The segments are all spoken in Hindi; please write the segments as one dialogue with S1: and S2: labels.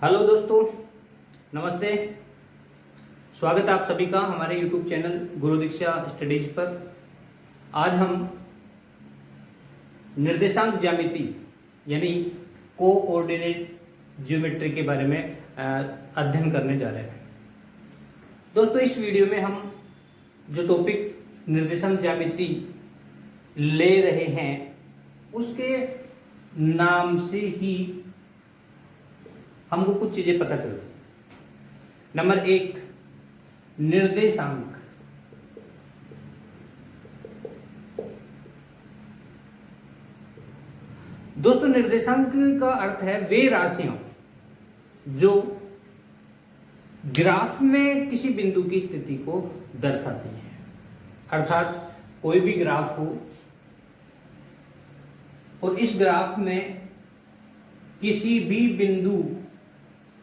S1: हेलो दोस्तों, नमस्ते। स्वागत है आप सभी का हमारे YouTube चैनल गुरु दीक्षा स्टडीज पर। आज हम निर्देशांक ज्यामिति यानी कोऑर्डिनेट ज्योमेट्री के बारे में अध्ययन करने जा रहे हैं। दोस्तों, इस वीडियो में हम जो टॉपिक निर्देशांक ज्यामिति ले रहे हैं उसके नाम से ही हमको कुछ चीजें पता चलती हैं। नंबर 1, निर्देशांक। दोस्तों, निर्देशांक का अर्थ है वे राशियां जो ग्राफ में किसी बिंदु की स्थिति को दर्शाती हैं। अर्थात कोई भी ग्राफ हो और इस ग्राफ में किसी भी बिंदु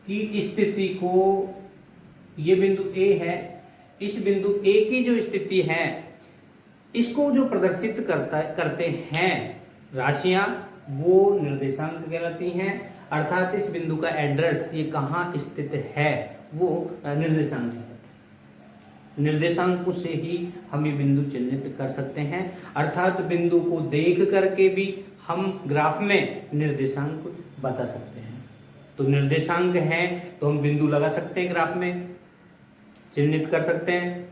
S1: की स्थिति को, ये बिंदु A है, इस बिंदु A की जो स्थिति है इसको जो प्रदर्शित करते हैं राशियां, वो निर्देशांक कहलाती हैं। अर्थात इस बिंदु का एड्रेस, ये कहाँ स्थित है, वो निर्देशांक है। निर्देशांक से ही हम ये बिंदु चिन्हित कर सकते हैं। अर्थात बिंदु को देख करके भी हम ग्राफ में निर्देशांक बता सकते हैं। तो निर्देशांक है तो हम बिंदु लगा सकते हैं, ग्राफ में चिन्हित कर सकते हैं।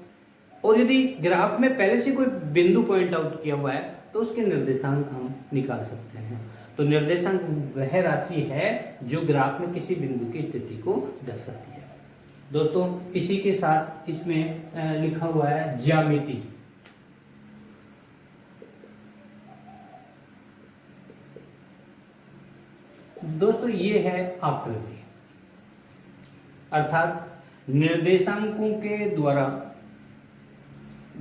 S1: और यदि ग्राफ में पहले से कोई बिंदु पॉइंट आउट किया हुआ है तो उसके निर्देशांक हम निकाल सकते हैं। तो निर्देशांक वह राशि है जो ग्राफ में किसी बिंदु की स्थिति को दर्शाती है। दोस्तों, इसी के साथ इसमें लिखा हुआ है ज्यामिति। दोस्तों, ये है आकृति। अर्थात निर्देशांकों के द्वारा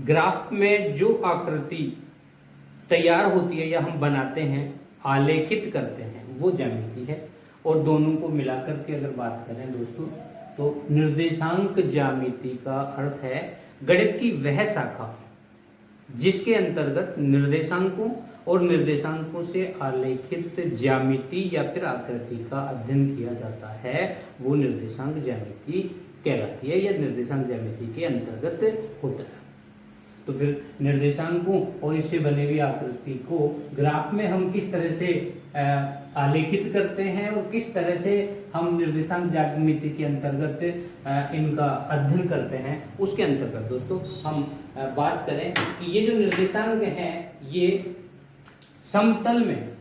S1: ग्राफ में जो आकृति तैयार होती है या हम बनाते हैं, आलेखित करते हैं, वो ज्यामिति है। और दोनों को मिलाकर के अगर बात करें दोस्तों, तो निर्देशांक ज्यामिति का अर्थ है गणित की वह शाखा जिसके अंतर्गत निर्देशांकों और निर्देशांकों से आलेखित ज्यामिति या फिर आकृति का अध्ययन किया जाता है, वो निर्देशांक ज्यामिति कहलाती है या निर्देशांक ज्यामिति के अंतर्गत होता है। तो फिर निर्देशांकों और इससे बने हुई आकृति को ग्राफ में हम किस तरह से आलेखित करते हैं और किस तरह से हम निर्देशांक ज्यामिति के अंतर्गत इनका अध्ययन करते हैं, उसके अंतर्गत दोस्तों हम बात करें कि ये जो निर्देशांक हैं ये समतल में,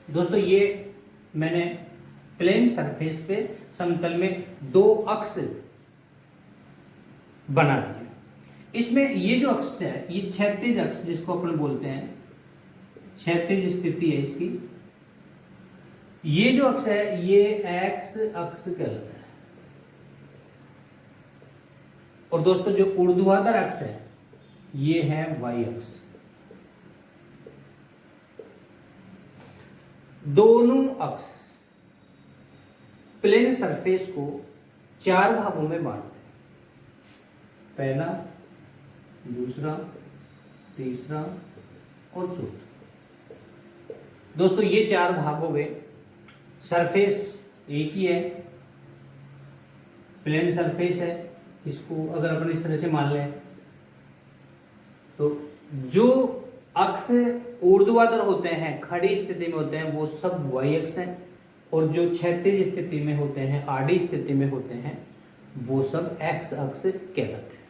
S1: दोस्तों ये मैंने प्लेन सरफेस पे समतल में दो अक्ष बना दिए। इसमें ये जो अक्ष है, ये क्षैतिज अक्ष जिसको अपन बोलते हैं, क्षैतिज स्थिति है इसकी। ये जो अक्ष है ये एक्स अक्ष कहलाता है। और दोस्तों, जो ऊर्ध्वाधर अक्ष है ये है वाई अक्ष। दोनों अक्ष प्लेन सरफेस को 4 भागों में बांटते हैं। पहला, दूसरा, तीसरा और चौथा। दोस्तों, ये 4 भाग हो गए। सरफेस एक ही है, प्लेन सरफेस है। इसको अगर अपन इस तरह से मान लें तो जो अक्ष ऊर्ध्वाधर होते हैं, खड़ी स्थिति में होते हैं, वो सब वाई अक्ष हैं। और जो क्षैतिज स्थिति में होते हैं, आड़ी स्थिति में होते हैं, वो सब एक्स अक्ष कहलाते हैं।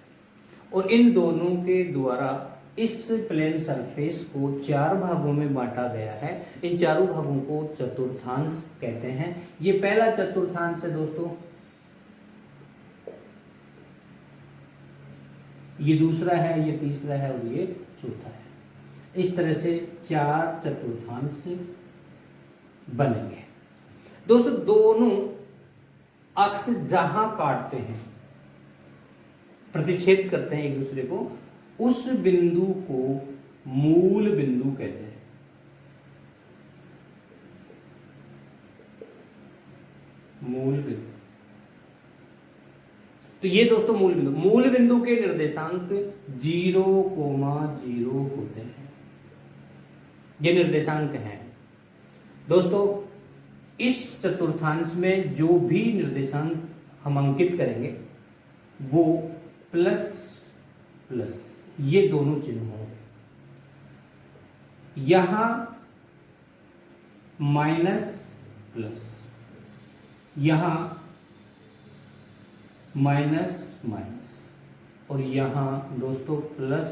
S1: और इन दोनों के द्वारा इस प्लेन सरफेस को 4 भागों में बांटा गया है। इन चारों भागों को चतुर्थांश कहते हैं। ये पहला चतुर्थांश है दोस्तों, ये दूसरा है, ये तीसरा है और ये चौथा है। इस तरह से 4 चतुर्थांश बनेंगे। दोस्तों, दोनों अक्ष जहां काटते हैं, प्रतिच्छेद करते हैं एक दूसरे को, उस बिंदु को मूल बिंदु कहते हैं। मूल बिंदु। तो ये दोस्तों मूल बिंदु के निर्देशांक 0,0 होते हैं। ये निर्देशांक हैं। दोस्तों इस चतुर्थांश में जो भी निर्देशांक हम अंकित करेंगे वो प्लस प्लस ये दोनों चिन्ह होंगे। यहां माइनस प्लस, यहां माइनस माइनस, और यहां दोस्तों प्लस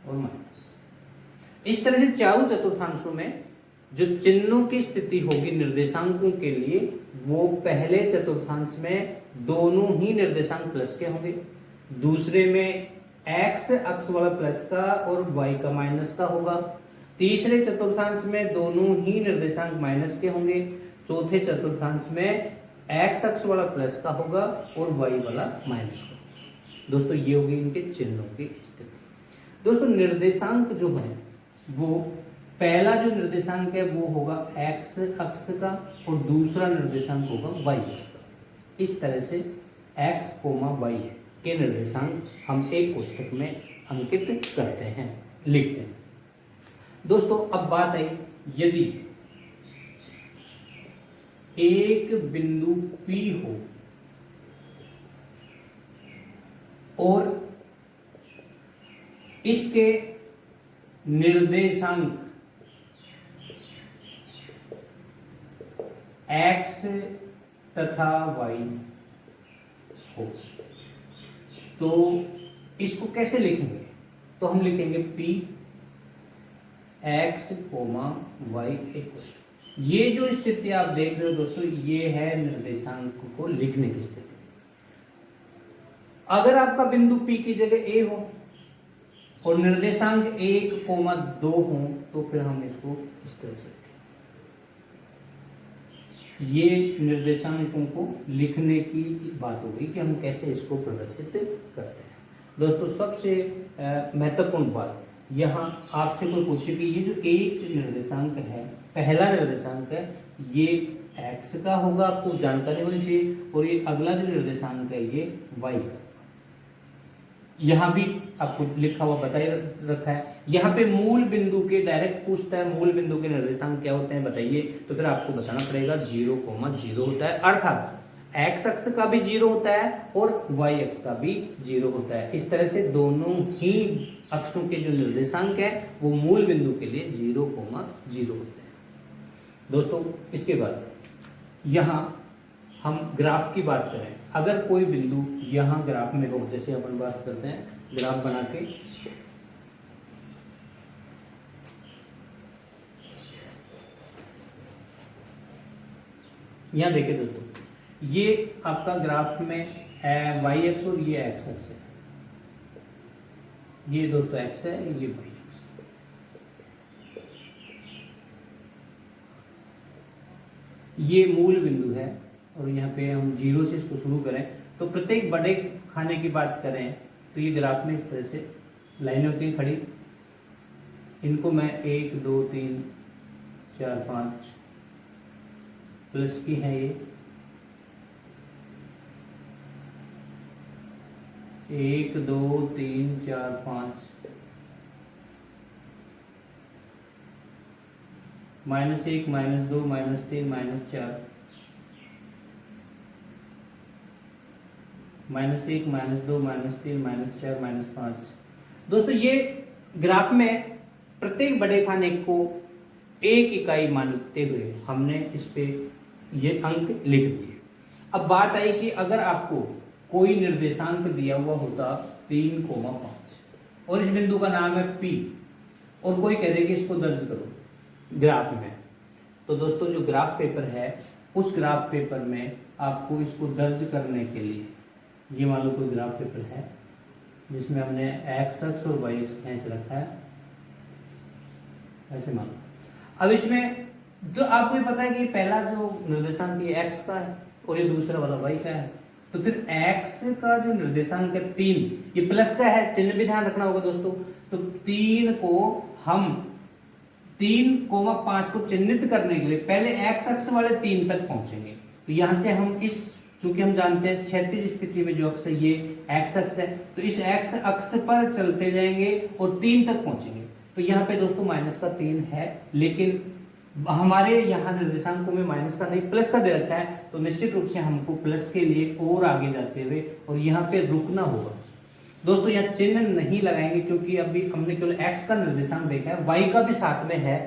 S1: और माइनस। इस तरह से चारों चतुर्थांशों में जो चिन्हों की स्थिति होगी निर्देशांकों के लिए, वो पहले चतुर्थांश में दोनों ही निर्देशांक प्लस के होंगे, दूसरे में एक्स अक्ष वाला प्लस का और वाई का माइनस का होगा, तीसरे चतुर्थांश में दोनों ही निर्देशांक माइनस के होंगे, चौथे चतुर्थांश में एक्स अक्ष वाला प्लस का होगा और वाई वाला माइनस का। दोस्तों ये होगी इनके चिन्हों की स्थिति। दोस्तों निर्देशांक जो है वो पहला जो निर्देशांक है वो होगा एक्स अक्ष का और दूसरा निर्देशांक होगा वाई अक्ष का। इस तरह से एक्स कोमा वाई के निर्देशांक हम एक पुस्तक में अंकित करते हैं, लिखते हैं। दोस्तों अब बात आई, यदि एक बिंदु P हो और इसके निर्देशांक x तथा y हो, तो इसको कैसे लिखेंगे? तो हम लिखेंगे P x, y इक्वल। ये जो स्थिति आप देख रहे हो दोस्तों, ये है निर्देशांक को लिखने की स्थिति। अगर आपका बिंदु P की जगह A हो और निर्देशांक 1,2 हो तो फिर हम इसको इस तरह से, ये निर्देशांकों को लिखने की बात हो गई कि हम कैसे इसको प्रदर्शित करते हैं। दोस्तों सबसे महत्वपूर्ण बात, यहाँ आपसे कोई पूछे कि ये जो एक निर्देशांक है, पहला निर्देशांक है, ये x का होगा, आपको जानकारी होनी चाहिए, और ये अगला जो निर्देशांक है ये y का। यहाँ भी आपको लिखा हुआ बताई रखा है। यहाँ पे मूल बिंदु के डायरेक्ट पूछता है, मूल बिंदु के निर्देशांक क्या होते हैं बताइए, तो फिर आपको बताना पड़ेगा 0,0 होता है, अर्थात x अक्ष का भी 0 होता है और y अक्ष का भी 0 होता है। इस तरह से दोनों ही अक्षों के जो निर्देशांक है वो मूल बिंदु के लिए 0,0 होते हैं। दोस्तों इसके बाद यहाँ हम ग्राफ की बात करें, अगर कोई बिंदु यहाँ ग्राफ में हो, जैसे अपन बात करते हैं ग्राफ बना के, यहाँ देखिए दोस्तों, ये आपका ग्राफ में वाई एक्स और ये एक्स एक्स है, ये दोस्तों एक्स है, ये वाई एक्स। ये मूल बिंदु है और यहाँ पे हम 0 से इसको शुरू करें तो प्रत्येक बड़े खाने की बात करें तो ये ग्राफ में इस तरह से लाइनें होती हैं खड़ी, इनको मैं 1 2 3 4 5 प्लस की है, ये 1 2 3 4 5 -1 -2 -3 -4 -1 -2 -3 -4 -5। दोस्तों ये ग्राफ में प्रत्येक बड़े खाने को एक इकाई मानते हुए हमने इस पे ये अंक लिख दिए। अब बात आई कि अगर आपको कोई निर्देशांक दिया हुआ होता 3,5 और इस बिंदु का नाम है P और कोई कह दे कि इसको दर्ज करो ग्राफ में, तो दोस्तों जो ग्राफ पेपर है उस ग्राफ पेपर में आपको इसको दर्ज करने के लिए, ये मान लो कोई ग्राफ पेपर है जिसमें हमने एक्स अक्ष और वाई अक्ष खींच रखा है, ऐसे मान लो। अब इसमें तो आपको ये पता है कि पहला जो निर्देशांक ये एक्स का है और ये दूसरा वाला वाई का है, तो फिर एक्स का जो निर्देशांक है 3, ये प्लस का है, चिन्ह भी ध्यान रखना होगा दोस्तों। तो 3 को हम 3,5 को चिन्हित करने के लिए पहले एक्स अक्ष वाले 3 तक पहुंचेंगे। तो यहां से हम इस, चूंकि हम जानते हैं क्षैतिज स्थिति में जो अक्ष है ये एक्स अक्ष है, तो इस एक्स अक्ष पर चलते जाएंगे और 3 तक पहुंचेंगे। तो यहाँ पे दोस्तों -3 है, लेकिन हमारे यहाँ निर्देशांकों में माइनस का नहीं प्लस का दे रखा है, तो निश्चित रूप से हमको प्लस के लिए और आगे जाते हुए और यहाँ पे रुकना होगा। दोस्तों यहाँ चिन्ह नहीं लगाएंगे क्योंकि अभी हमने केवल x का निर्देशांक देखा है, y का भी साथ में है,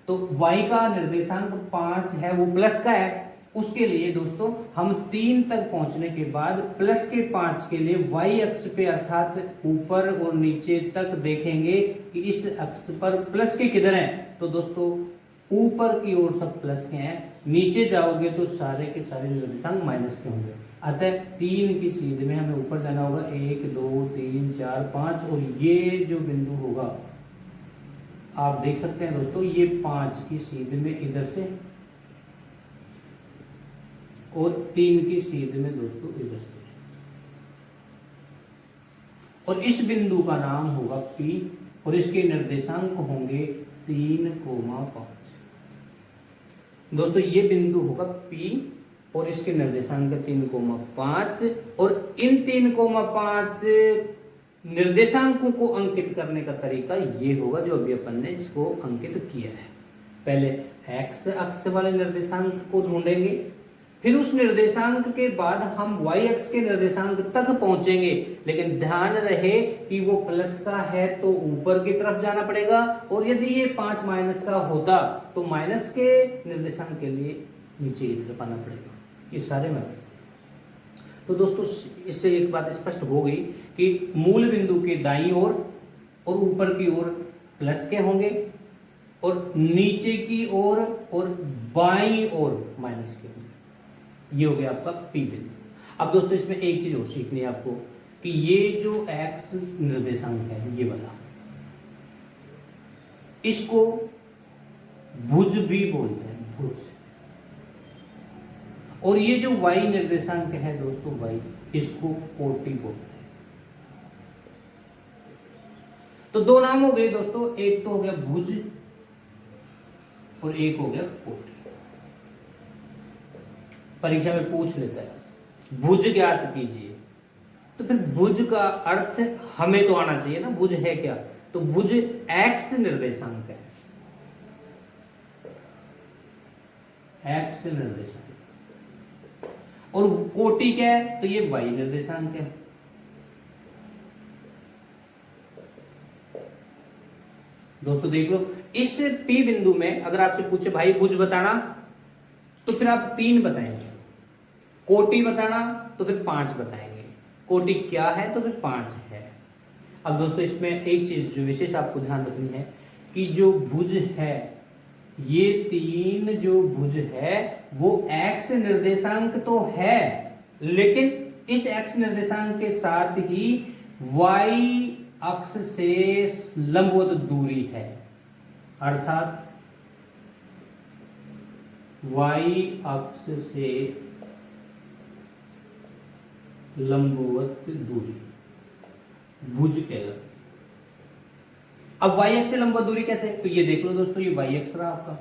S1: तो y का निर्देशांक 5 है, वो प्लस का है। उसके लिए दोस्तों हम 3 तक पहुंचने के बाद प्लस के 5 के लिए y अक्ष पे अर्थात ऊपर और नीचे तक देखेंगे कि इस अक्ष पर प्लस के किधर हैं। तो दोस्तों ऊपर की ओर सब प्लस के हैं, नीचे जाओगे तो सारे के सारे निर्देशांक माइनस के होंगे। अतः 3 की सीध में हमें ऊपर जाना होगा 1 2 3 4 5 और ये जो बिंदु होगा आप देख सकते हैं दोस्तों, ये 5 की सीध में इधर से और 3 की सीध में दोस्तों इधर से, और इस बिंदु का नाम होगा P और इसके निर्देशांक होंगे 3,5। दोस्तों ये बिंदु होगा P और इसके निर्देशांक 3,5 और इन 3,5 निर्देशांकों को अंकित करने का तरीका ये होगा जो अभी अपन ने इसको अंकित किया है। पहले x अक्ष वाले निर्देशांक को ढूंढेंगे, फिर उस निर्देशांक के बाद हम y अक्ष के निर्देशांक तक पहुंचेंगे, लेकिन ध्यान रहे कि वो प्लस का है तो ऊपर की तरफ जाना पड़ेगा, और यदि ये 5 माइनस का होता तो माइनस के निर्देशांक के लिए नीचे की तरफ आना पड़ेगा। ये सारे माइनस। तो दोस्तों इससे एक बात स्पष्ट हो गई कि मूल बिंदु के दाईं ओर और ऊपर की ओर प्लस के होंगे और नीचे की ओर और बाईं ओर माइनस के होंगे। ये हो गया आपका पी बिंदु। अब दोस्तों इसमें एक चीज और सीखनी है आपको कि ये जो x निर्देशांक है ये वाला, इसको भुज भी बोलते हैं, भुज। और ये जो y निर्देशांक है दोस्तों y, इसको कोटि बोलते हैं। तो दो नाम हो गए दोस्तों, एक तो हो गया भुज और एक हो गया कोटि। परीक्षा में पूछ लेता है भुज ज्ञात कीजिए, तो फिर भुज का अर्थ हमें तो आना चाहिए ना, भुज है क्या, तो भुज x निर्देशांक है, x निर्देशांक। और कोटि क्या है, तो ये y निर्देशांक है। दोस्तों देख लो, इस P बिंदु में अगर आपसे पूछे भाई भुज बताना, तो फिर आप 3 बताएंगे, कोटि बताना तो फिर 5 बताएंगे, कोटि क्या है तो फिर 5 है। अब दोस्तों इसमें एक चीज जो विशेष आपको ध्यान रखनी है कि जो भुज है, ये 3 जो भुज है वो x निर्देशांक तो है, लेकिन इस x निर्देशांक के साथ ही y अक्ष से लंबवत दूरी है, अर्थात y अक्ष से लंबवत दूरी भुज कहलाती। अब y अक्ष से लंबवत दूरी कैसे, तो ये देख लो दोस्तों, ये y अक्ष रहा आपका,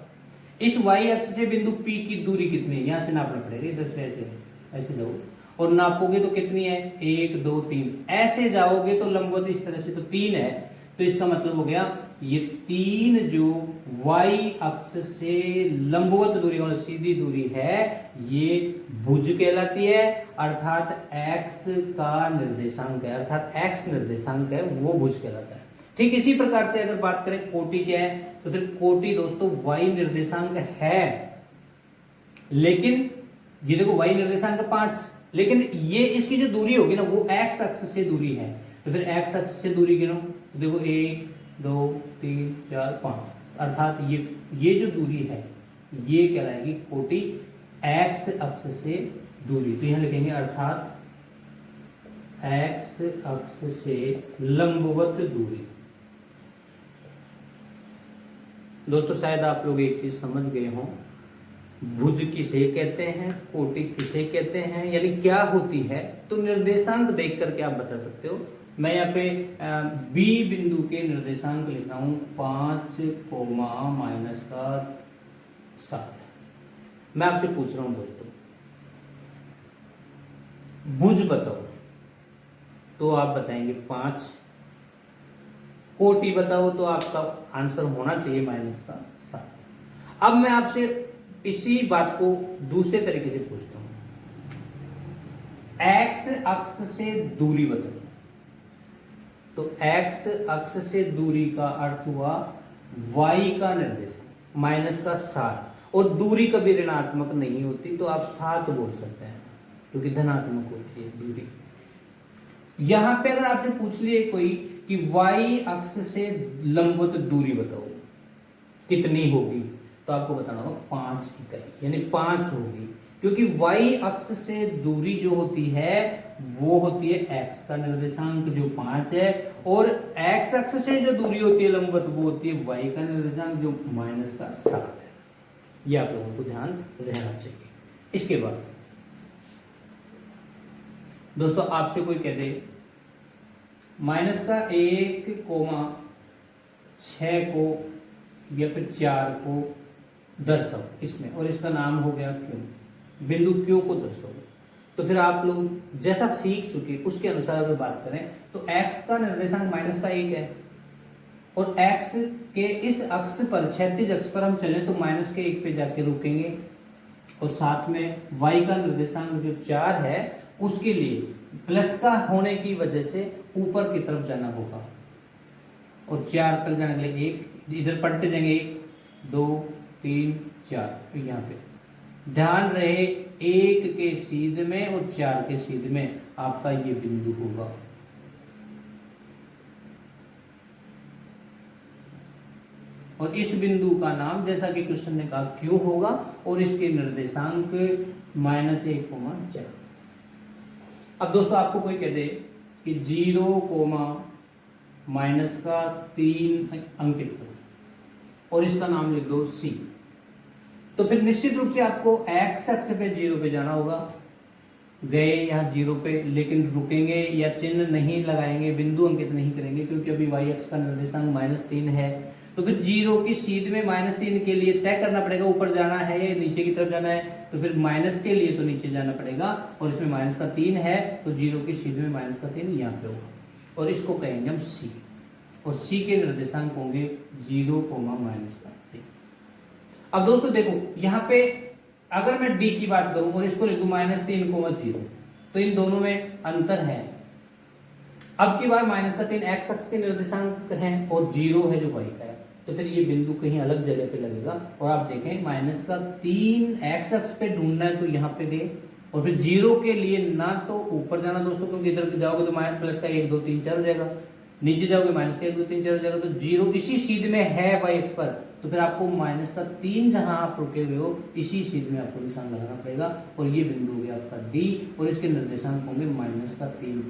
S1: इस y अक्ष से बिंदु P की दूरी कितनी है, यहां से नापना पड़ेगा, इधर से ऐसे ऐसे जाओ और नापोगे तो कितनी है 1 2 3, ऐसे जाओगे तो लंबवत इस तरह से तो 3 है। तो इसका मतलब हो गया ये 3 जो y अक्ष से लंबवत दूरी और सीधी दूरी है ये भुज कहलाती है, अर्थात x का निर्देशांक है, अर्थात x निर्देशांक है वो भुज कहलाता है। ठीक इसी प्रकार से अगर बात करें कोटि क्या है, तो फिर कोटि दोस्तों y निर्देशांक है, लेकिन ये देखो y निर्देशांक 5, लेकिन ये इसकी जो दूरी होगी ना वो x अक्ष से दूरी है, तो फिर x अक्ष से दूरी गिनो तो देखो 1 2 3 4 5, अर्थात ये जो दूरी है ये कहलाएगी कोटि x अक्ष से दूरी। तो यहां लिखेंगे अर्थात x अक्ष से लंबवत दूरी। दोस्तों शायद आप लोग एक चीज समझ गए हों, भुज किसे कहते हैं, कोटि किसे कहते हैं, यानी क्या होती है, तो निर्देशांक देख करके आप बता सकते हो। मैं यहाँ पे बी बिंदु के निर्देशांक लिख रहा हूं 5, -7। मैं आपसे पूछ रहा हूं दोस्तों भुज बताओ, तो आप बताएंगे 5, कोटि बताओ तो आपका आंसर होना चाहिए -7। अब मैं आपसे इसी बात को दूसरे तरीके से पूछता हूं, एक्स अक्ष से दूरी बताओ। तो एक्स अक्ष से दूरी का अर्थ हुआ वाई का निर्देशांक माइनस का 7, और दूरी कभी ऋणात्मक नहीं होती, तो आप 7 बोल सकते हैं क्योंकि धनात्मक होती है दूरी। यहां पे अगर आपसे पूछ लिए कोई कि वाई अक्ष से लंबवत दूरी बताओ कितनी होगी, तो आपको बताना होगा 5 इकाई, यानी 5 होगी, क्योंकि वाई अक्ष से दूरी जो होती है वो होती है एक्स का निर्देशांक जो 5 है, और एक्स अक्ष से जो दूरी होती है लंबवत वो होती है वाई का निर्देशांक जो माइनस का 7 है। ये आप लोगों को ध्यान रहना चाहिए। इसके बाद दोस्तों आपसे कोई कह दे माइनस का 1,6 को या फिर 4 को दर्शाओ इसमें, और इसका नाम हो गया क्यों, बिंदु क्यों को दर्शाओ। तो फिर आप लोग जैसा सीख चुके उसके अनुसार अगर बात करें तो x का निर्देशांक माइनस का 1 है, और x के इस अक्ष पर क्षैतिज अक्ष पर हम चले तो माइनस के 1 पे जाके रुकेंगे, और साथ में y का निर्देशांक जो 4 है उसके लिए प्लस का होने की वजह से ऊपर की तरफ जाना होगा, और 4 तक जाने के लिए 1 इधर पढ़ते जाएंगे, 1 2 3 4, तो यहाँ पे ध्यान रहे 1 के सीध में और 4 के सीध में आपका ये बिंदु होगा। और इस बिंदु का नाम जैसा कि क्वेश्चन ने कहा क्यों होगा, और इसके निर्देशांक -1,4। अब दोस्तों आपको कोई कह दे कि 0, माइनस का 3 अंकित करो और इसका नाम लिख दो C, तो फिर निश्चित रूप से आपको x अक्ष पे 0 पे जाना होगा। गए यहाँ 0 पे, लेकिन रुकेंगे या चिन्ह नहीं लगाएंगे, बिंदु अंकित नहीं करेंगे, क्योंकि अभी y अक्ष का निर्देशांक -3 है। तो फिर 0 की सीध में -3 के लिए तय करना पड़ेगा ऊपर जाना है या नीचे की तरफ जाना है, तो फिर माइनस के लिए तो नीचे जाना पड़ेगा, और इसमें माइनस का 3 है तो 0 की सीध में माइनस का 3 यहाँ पे होगा, और इसको कहेंगे हम C, और C के निर्देशांक होंगे 0, -3। अब दोस्तों देखो यहाँ पे अगर मैं D की बात करूं और इसको लिख दूं -3, तो इन दोनों में अंतर है। अब की बार -3 x अक्ष के निर्देशांक है और 0 है जो y का है, तो फिर ये बिंदु कहीं अलग जगह पे लगेगा, और आप देखें -3 x अक्ष पे ढूंढना है तो यहाँ पे गए, और फिर 0 के लिए ना तो ऊपर जाना दोस्तों, क्योंकि इधर जाओगे तो प्लस का 1 2 3 4 हो जाएगा, नीचे जाओगे माइनस का 1 2 3 4 हो जाएगा, तो 0 इसी सीध में है y अक्ष पर, तो फिर आपको -3 जहां आप रुके हुए हो इसी सीध में आपको निशान लगाना पड़ेगा, और ये बिंदु हो गया आपका D, और इसके निर्देशांक होंगे -3,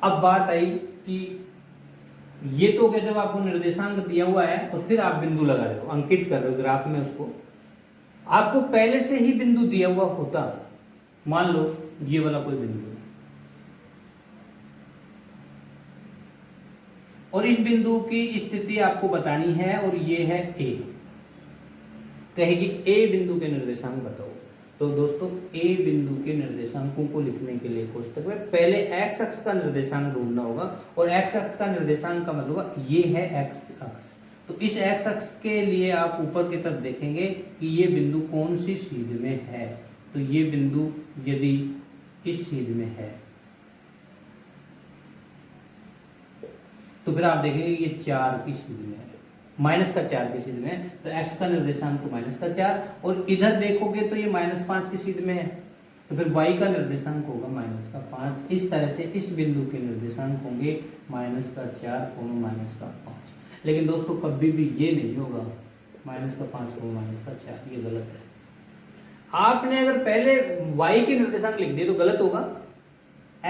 S1: अब बात आई कि ये तो क्या, जब आपको निर्देशांक दिया हुआ है और फिर आप बिंदु लगा रहे हो, अंकित कर रहे हो ग्राफ में, उसको आपको पहले से ही बिंदु दिया हुआ होता, मान लो ये वाला कोई बिंदु, और इस बिंदु की स्थिति आपको बतानी है, और ये है A, कहेगी A बिंदु के निर्देशांक बताओ। तो दोस्तों A बिंदु के निर्देशांकों को लिखने के लिए कोष्टक में पहले x अक्ष का निर्देशांक ढूंढना होगा, और x अक्ष का निर्देशांक का मतलब ये है x अक्ष, तो इस x अक्ष के लिए आप ऊपर की तरफ देखेंगे कि ये बिंदु कौन सी सीध में है, तो ये बिंदु यदि इस सीध में है तो फिर आप देखेंगे ये 4 की सीध में है, -4 की सीध में है, तो x का निर्देशांक तो -4, और इधर देखोगे तो ये -5 की सीध में है, तो फिर y का निर्देशांक होगा -5। इस तरह से इस बिंदु के निर्देशांक होंगे -4, -5। लेकिन दोस्तों कभी भी ये नहीं होगा -5, -4, ये गलत है। आपने अगर पहले y के निर्देशांक लिख दिए तो गलत होगा,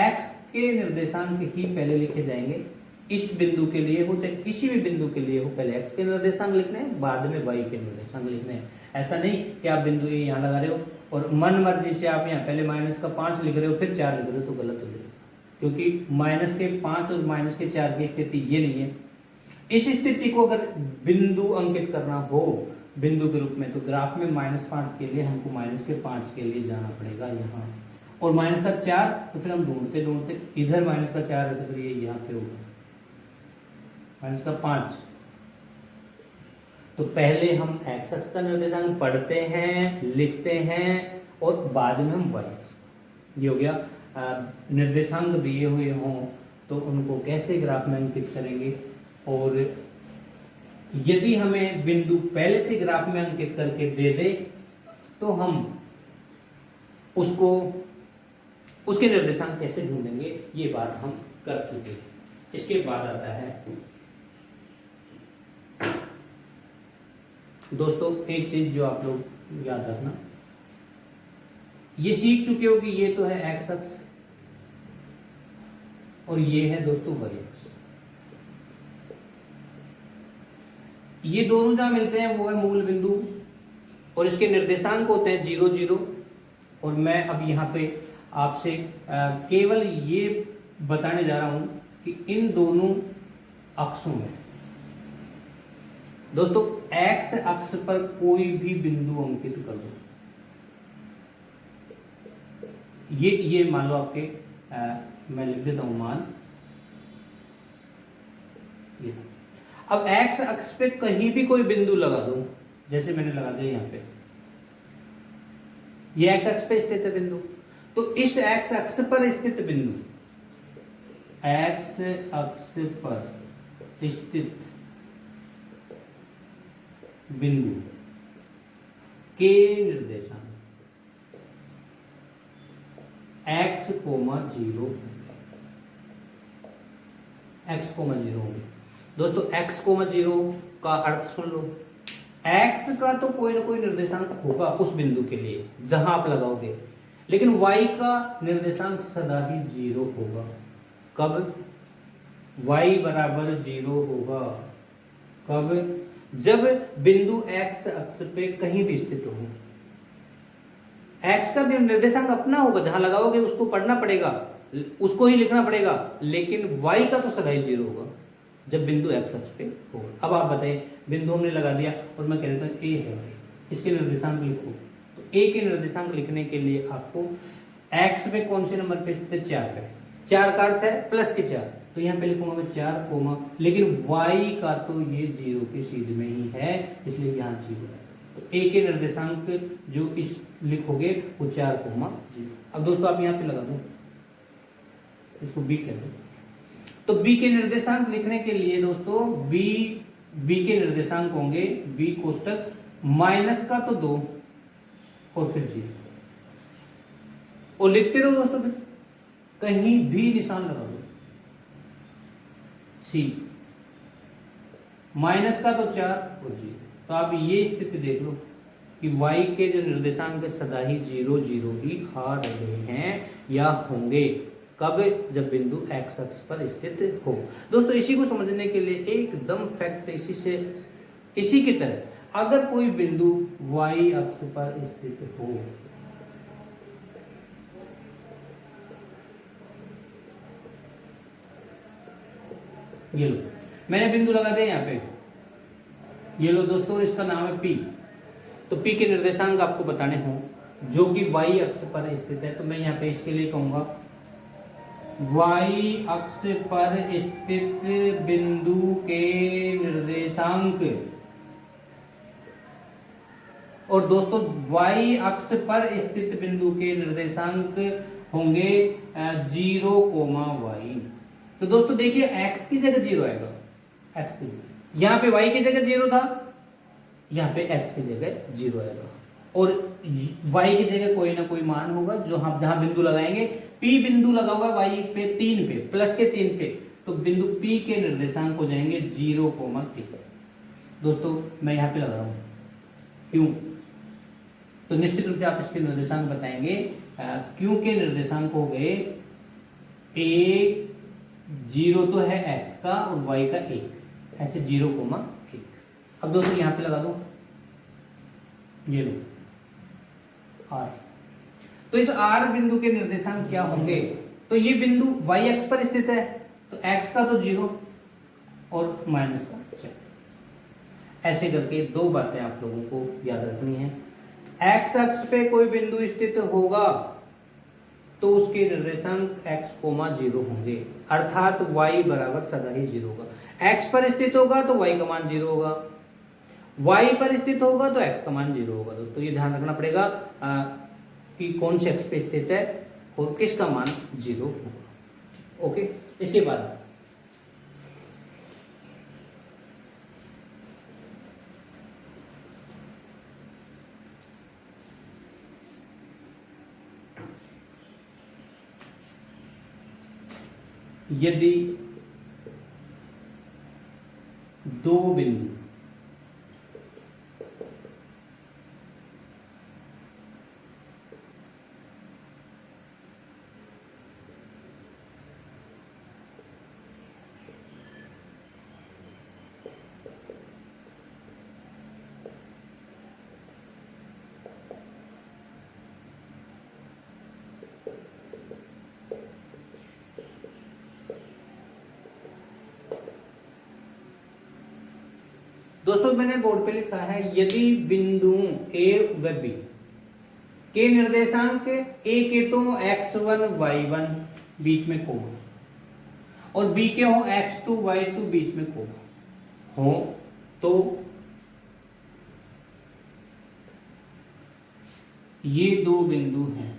S1: x के निर्देशांक ही पहले लिखे जाएंगे, इस बिंदु के लिए हो चाहे किसी भी बिंदु के लिए हो, पहले x के निर्देशांक लिखने हैं बाद में y के निर्देशांक लिखने हैं। ऐसा नहीं कि आप बिंदु A यहाँ लगा रहे हो और मन मर्जी से आप यहाँ पहले -5 लिख रहे हो फिर 4 लिख रहे हो, तो गलत हो जाएगा, क्योंकि -5 और -4 की स्थिति ये नहीं है। इस स्थिति को अगर बिंदु अंकित करना हो बिंदु के रूप में, तो ग्राफ में -5 के लिए हमको -5 के लिए जाना पड़ेगा यहाँ, और -4 तो फिर हम ढूंढते ढूंढते इधर -4 है तो फिर ये यहाँ पे होगा -5। तो पहले हम एक्स अक्ष का निर्देशांक पढ़ते हैं, लिखते हैं और बाद में हम वाई अक्ष। ये हो गया निर्देशांक दिए हुए हों तो उनको कैसे ग्राफ में अंकित करेंगे, और यदि हमें बिंदु पहले से ग्राफ में अंकित करके दे दे तो हम उसको उसके निर्देशांक कैसे ढूंढेंगे, ये बात हम कर चुके हैं। इसके बाद आता है दोस्तों एक चीज जो आप लोग याद रखना, ये सीख चुके हो कि ये तो है एक्स अक्ष और ये है दोस्तों वाई अक्ष। ये दोनों जहां मिलते हैं वो है मूल बिंदु और इसके निर्देशांक होते हैं 0 0। और मैं अब यहाँ पे आपसे केवल ये बताने जा रहा हूं कि इन दोनों अक्षों में दोस्तों एक्स अक्ष पर कोई भी बिंदु अंकित कर दो। ये मान लो आपके मैं लिख देता हूं मान ये। अब एक्स अक्ष पे कहीं भी कोई बिंदु लगा दो, जैसे मैंने लगा दिया यहां पे, ये एक्स अक्ष पे स्थित है बिंदु, तो इस एक्स अक्ष पर स्थित बिंदु, एक्स अक्ष पर स्थित बिंदु के निर्देशांक x, 0 x, 0 होंगे। दोस्तों x, 0 का अर्थ सुन लो, x का तो कोई ना कोई निर्देशांक होगा उस बिंदु के लिए जहां आप लगाओगे, लेकिन y का निर्देशांक सदा ही 0 होगा। कब y बराबर 0 होगा? कब? जब बिंदु x अक्ष पे कहीं भी स्थित हो। x का निर्देशांक अपना होगा, जहां लगाओगे उसको पढ़ना पड़ेगा, उसको ही लिखना पड़ेगा, लेकिन y का तो सदा ही 0 होगा जब बिंदु x अक्ष पे होगा। अब आप बताइए, बिंदु हमने लगा दिया और मैं कह देता हूं a है, इसके निर्देशांक लिखो। तो a के निर्देशांक लिखने के लिए आपको x पे कौन से नंबर पे स्थित है? 4 पे। 4 का अर्थ है प्लस के 4, तो यहाँ पे लिखूंगा मैं 4 कोमा, लेकिन y का तो ये 0 के सीध में ही है, इसलिए यहाँ 0 है। तो a के निर्देशांक जो इस लिखोगे वो 4 कोमा 0। अब दोस्तों आप यहाँ पे लगा दो, इसको b कह दो। तो b के निर्देशांक लिखने के लिए दोस्तों b के निर्देशांक होंगे b कोष्टक माइनस का तो 2 और फिर 0, और लिखते रहो दोस्तों, फिर कहीं भी निशान लगा दो। c माइनस का तो 4 और 0। तो आप ये स्थिति देख लो कि y के जो निर्देशांक सदा ही 0 0 ही आ रहे हैं या होंगे। कब? जब बिंदु x अक्ष पर स्थित हो। दोस्तों इसी को समझने के लिए एकदम फैक्ट इसी की तरह, अगर कोई बिंदु y अक्ष पर स्थित हो, ये लो मैंने बिंदु लगा दिया यहाँ पे, ये लो दोस्तों, इसका नाम है P। तो P के निर्देशांक आपको बताने हों जो कि y अक्ष पर स्थित है, तो मैं यहाँ पे इसके लिए कहूंगा y अक्ष पर स्थित बिंदु के निर्देशांक। और दोस्तों y अक्ष पर स्थित बिंदु के निर्देशांक होंगे 0, y। तो दोस्तों देखिए x की जगह 0 आएगा, x की यहाँ पे y की जगह 0 था, यहाँ पे x की जगह 0 आएगा, और y की जगह कोई ना कोई मान होगा जो हम जहां बिंदु लगाएंगे। P बिंदु लगा हुआ y पे 3 पे, प्लस के 3 पे, तो बिंदु P के निर्देशांक हो जाएंगे 0, 3। दोस्तों मैं यहाँ पे लगा रहा हूं, क्यों? तो निश्चित रूप से आप इसके निर्देशांक बताएंगे। क्यों के निर्देशांक हो गए 0 तो है x का और y का 1, ऐसे 0, 1। अब दोस्तों यहाँ पे लगा दो, ये लो R। तो इस R बिंदु के निर्देशांक क्या होंगे? तो ये बिंदु y अक्ष पर स्थित है, तो x का तो 0 और माइनस का 4। ऐसे करके 2 बातें आप लोगों को याद रखनी है। x अक्ष पे कोई बिंदु स्थित होगा तो उसके निर्देशांक x, 0 होंगे, अर्थात y बराबर सदा ही 0 होगा। x पर स्थित होगा तो y का मान 0 होगा, y पर स्थित होगा तो x का मान 0 होगा। दोस्तों ये ध्यान रखना पड़ेगा कि कौन से x पे स्थित है और किसका मान 0 होगा। ओके, इसके बाद यदि दो बिंदु दोस्तों मैंने बोर्ड पे लिखा है यदि बिंदुओं ए व बी के निर्देशांक ए के तो x1 y1 बीच में कोण और बी के हो x2 y2 बीच में कोण हो तो ये दो बिंदु हैं,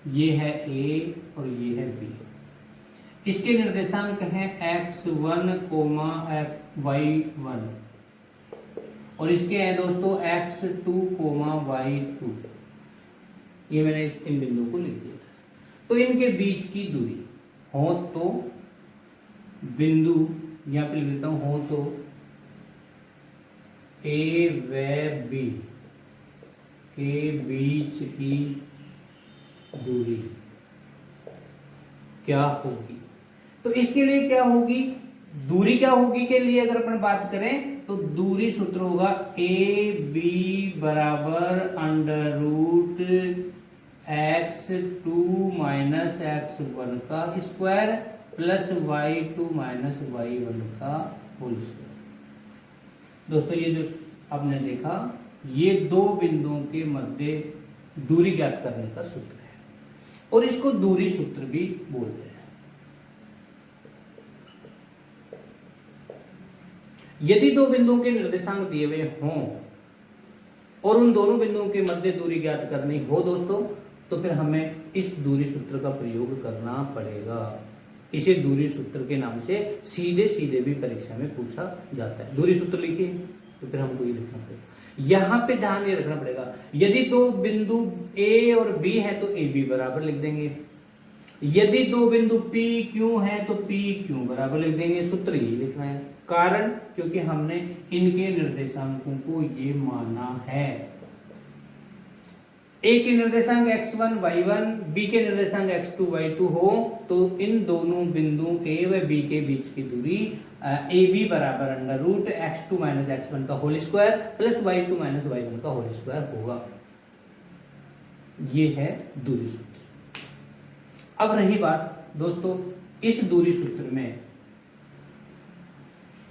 S1: ये है ए और ये है बी। इसके निर्देशांक हैं x1, y1 और इसके हैं दोस्तों x2, y2। ये मैंने इन बिंदुओं को लिख दिया था। तो इनके बीच की दूरी हो तो बिंदु यहां पे लिख देता हूं, हो तो ए व बी के बीच की दूरी क्या होगी। तो इसके लिए क्या होगी, दूरी क्या होगी के लिए अगर अपन बात करें तो दूरी सूत्र होगा ए बी बराबर under root x2 minus x1 का square plus y2 minus y1 का होल स्क्वायर। दोस्तों ये जो आपने देखा ये दो बिंदुओं के मध्य दूरी ज्ञात करने का सूत्र है और इसको दूरी सूत्र भी बोलते हैं। यदि दो बिंदुओं के निर्देशांक दिए हुए हों और उन दोनों बिंदुओं के मध्य दूरी ज्ञात करनी हो दोस्तों, तो फिर हमें इस दूरी सूत्र का प्रयोग करना पड़ेगा। इसे दूरी सूत्र के नाम से सीधे सीधे भी परीक्षा में पूछा जाता है। दूरी सूत्र लिखिए तो फिर हमको ये लिखना पड़ेगा। यहां पे ध्यान ये रखना पड़ेगा, यदि दो बिंदु ए और बी है तो ए बी बराबर लिख देंगे। यदि दो बिंदु पी क्यू है तो पी क्यू बराबर लिख देंगे। सूत्र ये लिखना है, कारण क्योंकि हमने इनके निर्देशांकों को ये माना है। ए के निर्देशांक x1 y1, बी के निर्देशांक x2 y2 हो तो इन दोनों बिंदु ए व बी के बीच की दूरी ए बी बराबर under root x2 minus x1 का whole square plus y2 minus y1 का होल स्क्वायर होगा। ये है दूरी सूत्र। अब रही बात दोस्तों इस दूरी सूत्र में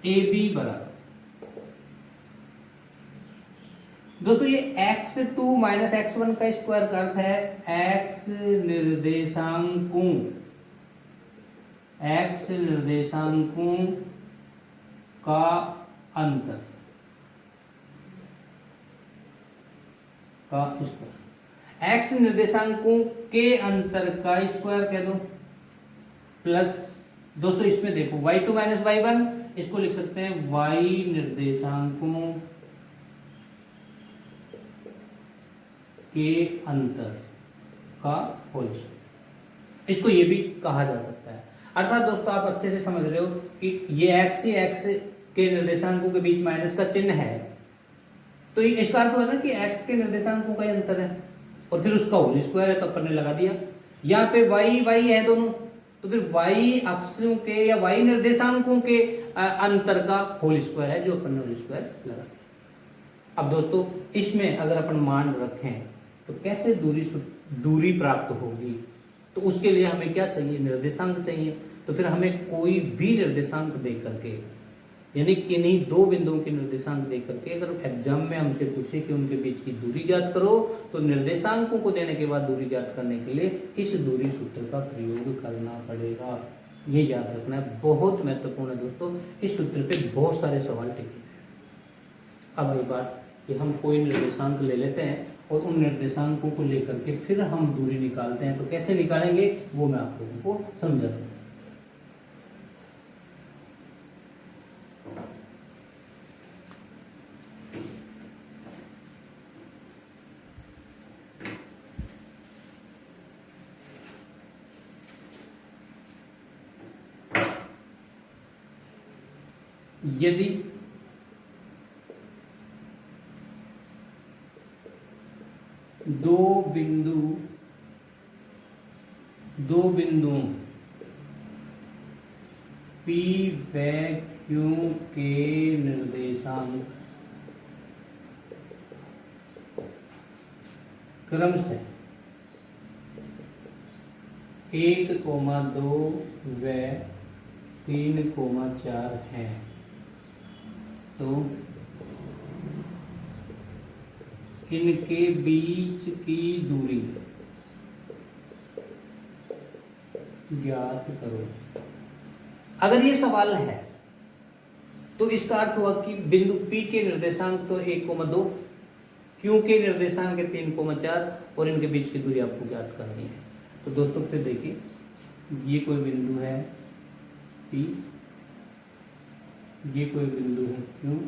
S1: ए बी बराबर, दोस्तों ये x2 माइनस x1 का स्क्वायर का अर्थ है x निर्देशांकों का अंतर का स्क्वायर। x निर्देशांकों के अंतर का स्क्वायर कह दो प्लस, दोस्तों इसमें देखो y2 माइनस y1, इसको लिख सकते हैं y निर्देशांकों के अंतर का होल स्क्वायर। इसको ये भी कहा जा सकता है। अर्थात दोस्तों आप अच्छे से समझ रहे हो कि ये x ही x के निर्देशांकों के बीच माइनस का चिन्ह है, तो इसका अर्थ होगा कि x के निर्देशांकों का अंतर है और फिर उसका होल स्क्वायर है तो अपन ने लगा दिया। यहाँ पे y है दोनों, तो फिर y अक्षों के या y निर्देशांकों के अंतर का होल स्क्वायर है जो अपन ने होल स्क्वायर लगा दिया। अब दोस्तों इसमें अगर अपन मान रखें तो कैसे दूरी प्राप्त होगी, तो उसके लिए हमें क्या चाहिए, निर्देशांक चाहिए। तो फिर हमें कोई भी निर्देशांक दे करके, यानी किन्हीं दो बिंदुओं के निर्देशांक दे करके अगर एग्जाम में हमसे पूछे कि उनके बीच की दूरी ज्ञात करो, तो निर्देशांकों को देने के बाद दूरी ज्ञात करने के लिए इस दूरी सूत्र का प्रयोग करना पड़ेगा। ये याद रखना है, बहुत महत्वपूर्ण है दोस्तों। इस सूत्र पे बहुत सारे सवाल टिके हैं। अब एक बात कि हम कोई निर्देशांक ले लेते हैं और उन निर्देशांकों को लेकर के फिर हम दूरी निकालते हैं, तो कैसे निकालेंगे वो मैं आप लोगों को समझाता हूँ। यदि दो बिंदुओं P व Q के निर्देशांक क्रमशः 1,2 व 3,4 है, तो इनके बीच की दूरी ज्ञात करो। अगर ये सवाल है तो इसका अर्थ हुआ कि बिंदु P के निर्देशांक तो 1,2, Q के निर्देशांक है 3,4 और इनके बीच की दूरी आपको ज्ञात करनी है। तो दोस्तों फिर देखिए, ये कोई बिंदु है P, ये कोई बिंदु है Q,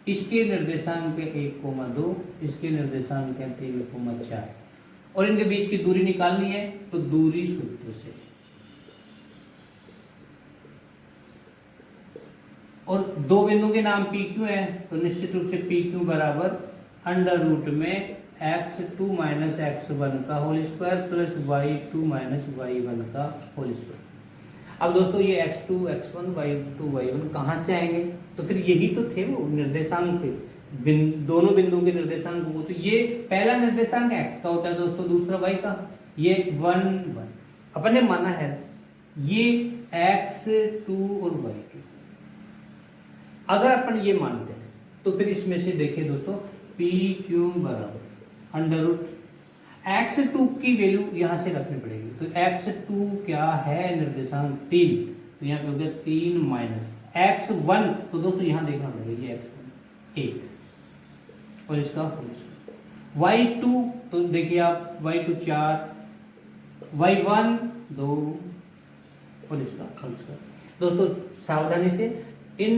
S1: इसके निर्देशांक है 1,2, इसके निर्देशांक है 3,4 और इनके बीच की दूरी निकालनी है, तो दूरी सूत्र से। और दो बिंदु के नाम PQ है, तो निश्चित रूप से PQ बराबर अंडर रूट में x2 माइनस x1 का whole square plus y2 minus y1 का होल स्क्वायर। अब दोस्तों ये x2 x1 y2 y1 कहाँ से आएंगे? तो फिर यही तो थे वो निर्देशांक थे, दोनों बिंदुओं के निर्देशांक को। तो ये पहला निर्देशांक x का होता है दोस्तों, दूसरा y का, ये 1 1 अपन ने माना है, ये x2 और y2। अगर अपन ये मानते हैं तो फिर इसमें से देखिए दोस्तों, PQ बराबर अंडर रूट x2 की वैल्यू यहां से रखनी पड़ेगी। तो x2 क्या है? निर्देशांक 3, तो यहाँ पे हो गया 3 माइनस x1, तो दोस्तों यहां देखना पड़ेगा, ये x1 1 और इसका y2, तो देखिए आप y2 4, y1 2 और इसका दोस्तों सावधानी से इन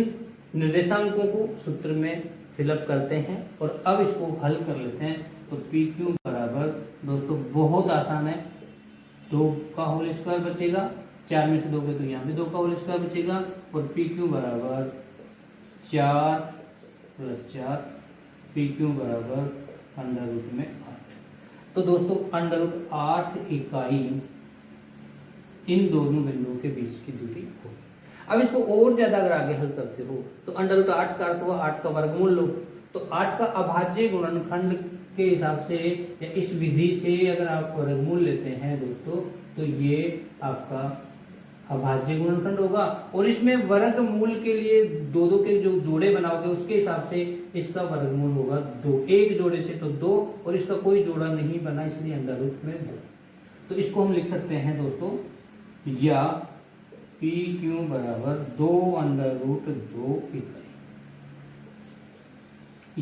S1: निर्देशांकों को सूत्र में फिलअप करते हैं और अब इसको हल कर लेते हैं। तो PQ बराबर दोस्तों बहुत आसान है, 2 का होल स्क्वायर बचेगा, 4 में से 2 के तो यहाँ भी 2 का होल स्क्वायर बचेगा और PQ बराबर 4 प्लस 4, PQ बराबर अंडर रूट में 8। तो दोस्तों अंडर रूट 8 इकाई इन दोनों बिंदुओं के बीच की दूरी होगी। अब इसको और ज्यादा अगर आगे हल करते हो तो अंडर रूट 8 का अर्थ हुआ 8 का वर्गमूल लो, तो 8 का अभाज्य गुणनखंड के हिसाब से या इस विधि से अगर आप वर्गमूल लेते हैं दोस्तों, तो ये आपका अभाज्य गुणनखंड होगा और इसमें वर्गमूल के लिए दो दो के जो जोड़े बनाओगे उसके हिसाब से इसका वर्गमूल होगा 2, एक जोड़े से तो 2 और इसका कोई जोड़ा नहीं बना, इसलिए अंडर रूट में 2। तो इसको हम लिख सकते हैं दोस्तों, या PQ बराबर 2 अंडर रूट 2 इकाई।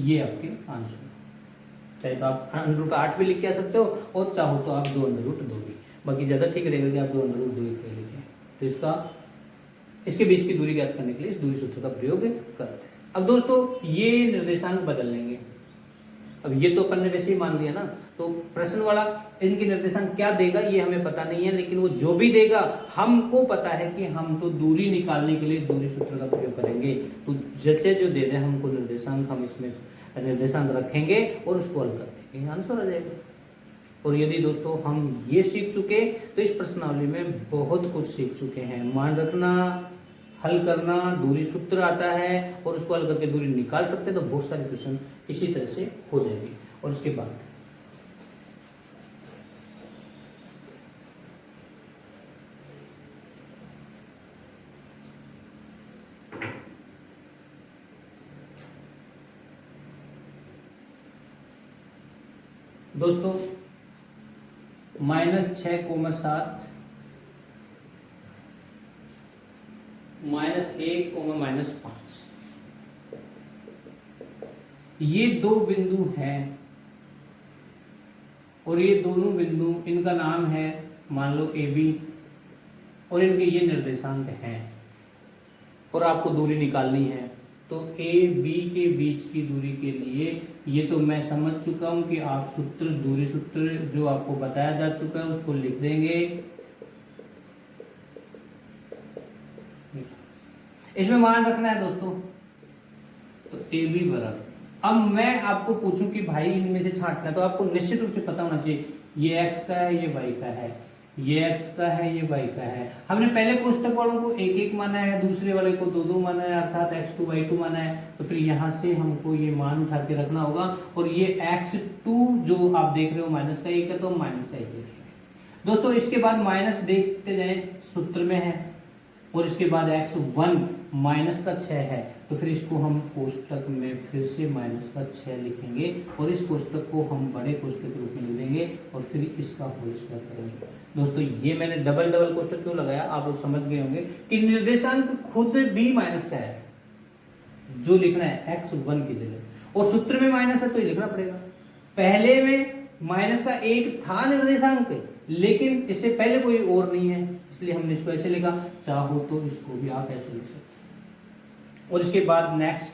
S1: ये आपके आंसर, चाहे तो आप अंडर रूट 8 भी लिख के आ सकते हो और चाहो तो आप 2 अंडर रूट 2 भी, बाकी ज्यादा ठीक रहेगा कि आप 2 अंडर रूट 2 इकाई लिखें। तो इसके बीच की दूरी ज्ञात करने के लिए इस दूरी सूत्र का प्रयोग करते हैं। अब दोस्तों ये निर्देशांक बदल लेंगे, अब ये तो अपन ने वैसे ही मान लिया ना, तो प्रश्न वाला इनके निर्देशांक क्या देगा ये हमें पता नहीं है, लेकिन वो जो भी देगा हमको पता है कि हम तो दूरी निकालने के लिए दूरी सूत्र का प्रयोग करेंगे। तो जैसे जो दे रहे हैं हमको निर्देशांक, हम इसमें निर्देशांक रखेंगे और उसको हल कर देंगे, आंसर आ जाएगा। और यदि दोस्तों हम ये सीख चुके तो इस प्रश्नावली में बहुत कुछ सीख चुके हैं। मान रखना, हल करना, दूरी सूत्र आता है और उसको हल करके दूरी निकाल सकते हैं, तो बहुत सारे क्वेश्चन इसी तरह से हो जाएंगे। और उसके बाद दोस्तों -6,7 -1, -5। ये दो बिंदु हैं और ये दोनों बिंदु, इनका नाम है मान लो ए बी, और इनके ये निर्देशांक हैं और आपको दूरी निकालनी है। तो ए बी के बीच की दूरी के लिए ये तो मैं समझ चुका हूं कि आप सूत्र, दूरी सूत्र जो आपको बताया जा चुका है उसको लिख देंगे। इसमें मान रखना है दोस्तों, तो ए बी बराबर। अब मैं आपको पूछूं कि भाई इनमें से छांटना है, तो आपको निश्चित रूप से पता होना चाहिए ये एक्स का है, ये वाई का है, ये एक्स का है, ये वाई का है। हमने पहले कोष्टक वालों को एक एक माना है, दूसरे वाले को दो दो माना है, अर्थात x2 y2 माना है। तो फिर यहां से हमको ये मान उठा के रखना होगा, और ये x2 जो आप देख रहे हो माइनस का एक है, तो हम माइनस का एक देख रहे हैं दोस्तों। इसके बाद माइनस देखते जाए, सूत्र में है, और इसके बाद x1 माइनस का 6 है, तो फिर इसको हम कोष्टक में फिर से माइनस का 6 लिखेंगे, और इस कोष्टक को हम बड़े कोष्टक के रूप में लिख देंगे, और फिर इसका होल स्क्वायर करेंगे। दोस्तों ये मैंने डबल डबल कोष्टक क्यों लगाया, आप लोग समझ गए होंगे कि निर्देशांक खुद भी माइनस का है, जो लिखना है x1 की जगह, और सूत्र में माइनस है तो ये लिखना पड़ेगा। पहले में माइनस का एक था निर्देशांक, लेकिन इससे पहले कोई और नहीं है, इसलिए हमने इसको ऐसे लिखा। चाहो तो इसको भी आप ऐसे लिख सकते हैं। और इसके बाद नेक्स्ट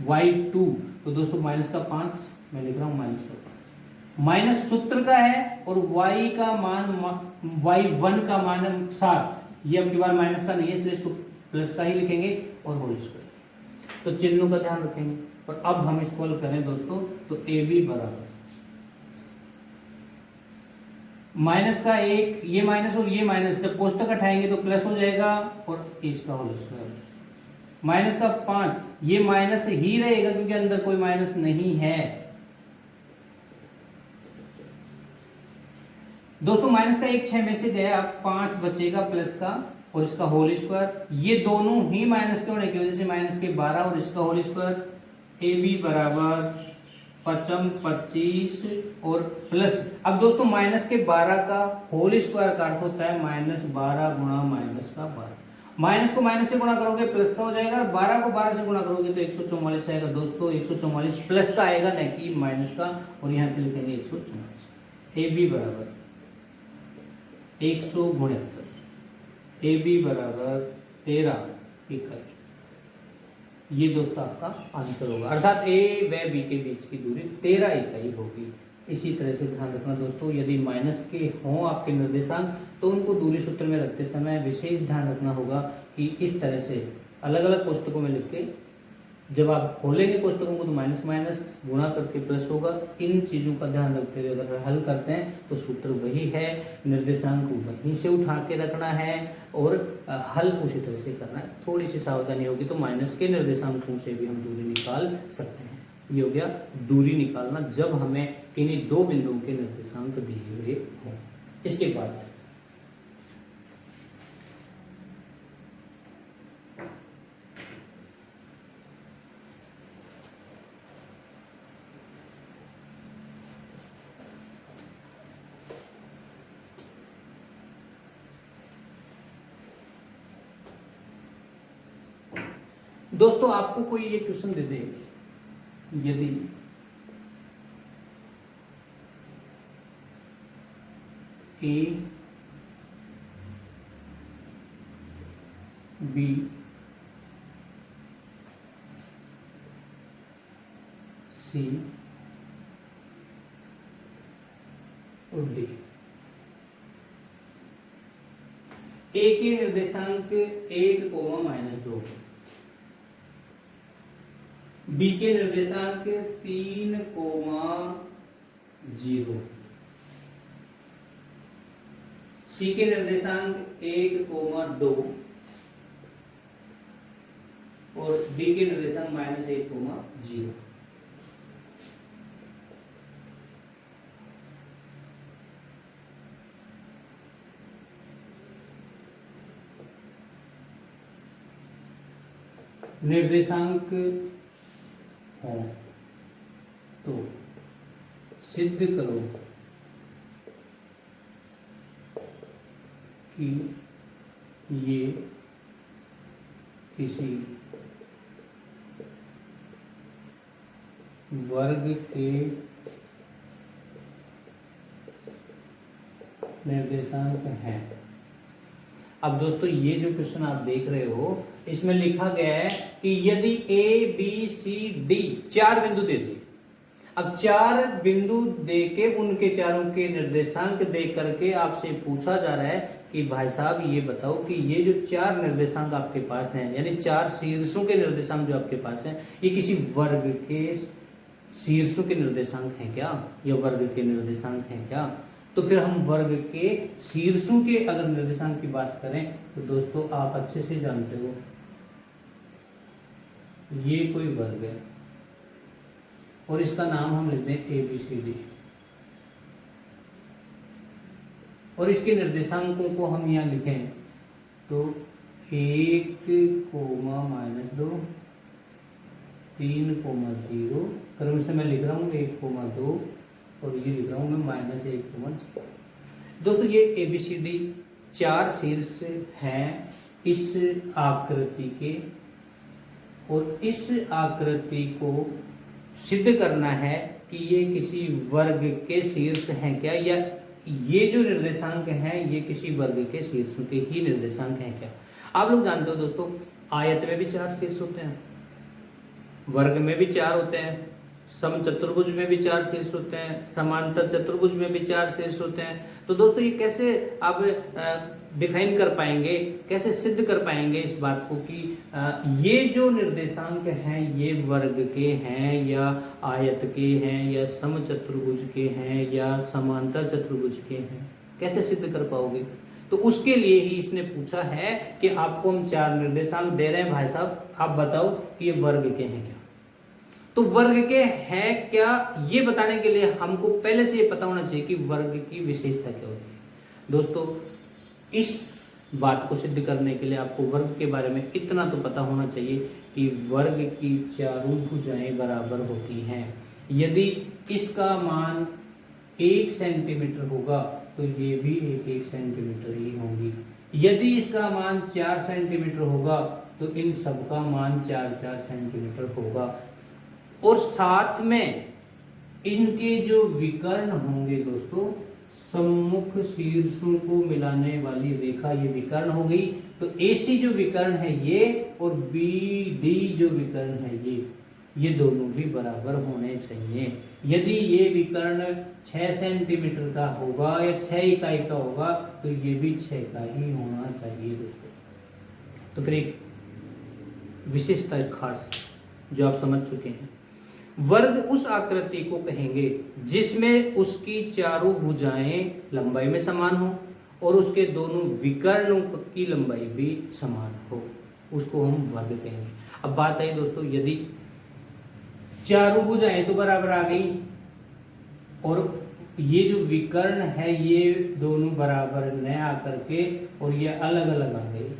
S1: y2, तो दोस्तों माइनस का 5 मैं लिख रहा हूं, माइनस का 5, माइनस सूत्र का है, और y का मान, y1 का मान 7, ये अब की बार माइनस का नहीं है, इसलिए इसको प्लस का ही लिखेंगे, और होल स्क्वायर। तो चिन्हों का ध्यान रखेंगे। और अब हम इसको हल करें दोस्तों, तो ए बी बराबर माइनस का 1, ये माइनस और ये माइनस, जब कोष्टक हटाएंगे तो प्लस हो जाएगा, और इसका होल स्क्वायर। माइनस का 5, ये माइनस ही रहेगा क्योंकि अंदर कोई माइनस नहीं है दोस्तों। माइनस का 1 6 में से गया, 5 बचेगा प्लस का, और इसका होल स्क्वायर। ये दोनों ही माइनस के होने की वजह से माइनस के 12 और इसका होल स्क्वायर। ए बी बराबर 25 और प्लस, अब दोस्तों माइनस के 12 का होल स्क्वायर का अर्थ होता है -12 गुणा माइनस का 12। माइनस को माइनस से गुणा करोगे प्लस का हो जाएगा, और 12 को 12 से गुणा करोगे तो 144 आएगा दोस्तों। 144 प्लस का आएगा, न कि माइनस का, और यहाँ पे लिखेंगे 144। ए बी बराबर 169, ए बी बराबर 13 इकाई। ये दोस्तों आपका आंसर होगा, अर्थात ए व बी के बीच की दूरी 13 इकाई होगी। इसी तरह से ध्यान रखना दोस्तों, यदि माइनस के हों आपके निर्देशांक, तो उनको दूरी सूत्र में रखते समय विशेष ध्यान रखना होगा कि इस तरह से अलग अलग कोष्टकों में लिख के, जब आप खोलेंगे कोष्टकों को तो माइनस माइनस गुणा करके प्लस होगा। इन चीजों का ध्यान रखते हुए अगर हल करते हैं तो सूत्र वही है, निर्देशांक वहीं से उठा के रखना है, और हल उसी तरह से करना है। थोड़ी सी सावधानी होगी तो माइनस के निर्देशांकों से भी हम दूरी निकाल सकते हैं। ये हो गया दूरी निकालना, जब हमें किन्हीं दो बिंदुओं के निर्देशांक दिए हुए हों। इसके बाद दोस्तों आपको कोई ये क्वेश्चन दे दे, यदि ए बी सी और डी, ए के निर्देशांक 1, -2, बी के निर्देशांक 3, 0, सी के निर्देशांक 1, 2 और डी के निर्देशांक -1, 0। निर्देशांक हो तो सिद्ध करो कि ये किसी वर्ग के निर्देशांक हैं। अब दोस्तों ये जो क्वेश्चन आप देख रहे हो इसमें लिखा गया है कि यदि ए बी सी डी 4 बिंदु दे दिए। अब 4 बिंदु देके उनके चारों के निर्देशांक दे करके आपसे पूछा जा रहा है कि भाई साहब ये बताओ कि ये जो 4 निर्देशांक आपके पास हैं, यानी 4 शीर्षों के निर्देशांक जो आपके पास हैं, ये किसी वर्ग के शीर्षों के निर्देशांक हैं क्या, या वर्ग के निर्देशांक हैं क्या? तो फिर हम वर्ग के शीर्षों के अगर निर्देशांक की बात करें तो दोस्तों आप अच्छे से जानते हो ये कोई वर्ग है और इसका नाम हम लेते हैं ए बी सी डी, और इसके निर्देशांकों को हम यहाँ लिखें तो 1,-2 3,0 क्रम से मैं लिख रहा हूँ 1,2 और ये लिख रहा हूँ मैं -1,0। दोस्तों ये ABCD 4 शीर्ष हैं इस आकृति के, और इस आकृति को सिद्ध करना है कि ये किसी वर्ग के शीर्ष हैं क्या, या ये जो निर्देशांक हैं ये किसी वर्ग के शीर्षों के ही निर्देशांक हैं क्या। आप लोग जानते हो दोस्तों आयत में भी 4 शीर्ष होते हैं, वर्ग में भी 4 होते हैं, समचतुर्भुज में भी 4 शीर्ष होते हैं, समांतर चतुर्भुज में भी 4 शीर्ष होते हैं। तो दोस्तों ये कैसे आप डिफाइन कर पाएंगे, कैसे सिद्ध कर पाएंगे इस बात को कि ये जो निर्देशांक हैं ये वर्ग के हैं या आयत के हैं या समचतुर्भुज के हैं या समांतर चतुर्भुज के हैं, कैसे सिद्ध कर पाओगे? तो उसके लिए ही इसने पूछा है कि आपको हम 4 निर्देशांक दे रहे हैं, भाई साहब आप बताओ कि ये वर्ग के हैं क्या। तो वर्ग के हैं क्या ये बताने के लिए हमको पहले से ये पता होना चाहिए कि वर्ग की विशेषता क्या होती है। दोस्तों इस बात को सिद्ध करने के लिए आपको वर्ग के बारे में इतना तो पता होना चाहिए कि वर्ग की चारों भुजाएं बराबर होती हैं। यदि इसका मान 1 सेंटीमीटर होगा तो ये भी 1 सेंटीमीटर ही होगी। यदि इसका मान 4 सेंटीमीटर होगा तो इन सबका मान 4 सेंटीमीटर होगा, और साथ में इनके जो विकर्ण होंगे दोस्तों, सम्मुख शीर्षों को मिलाने वाली रेखा ये विकर्ण हो गई। तो AC जो विकर्ण है ये और BD जो विकर्ण है ये दोनों भी बराबर होने चाहिए। यदि ये विकर्ण 6 सेंटीमीटर का होगा या 6 इकाई का होगा तो ये भी 6 का ही होना चाहिए दोस्तों। तो फिर एक विशेषता खास जो आप समझ चुके हैं, वर्ग उस आकृति को कहेंगे जिसमें उसकी चारों भुजाएं लंबाई में समान हो और उसके दोनों विकर्णों की लंबाई भी समान हो, उसको हम वर्ग कहेंगे। अब बात आई दोस्तों, यदि चारों भुजाएं तो बराबर आ गई और ये जो विकर्ण है ये दोनों बराबर न आकर के और ये अलग अलग आ गए,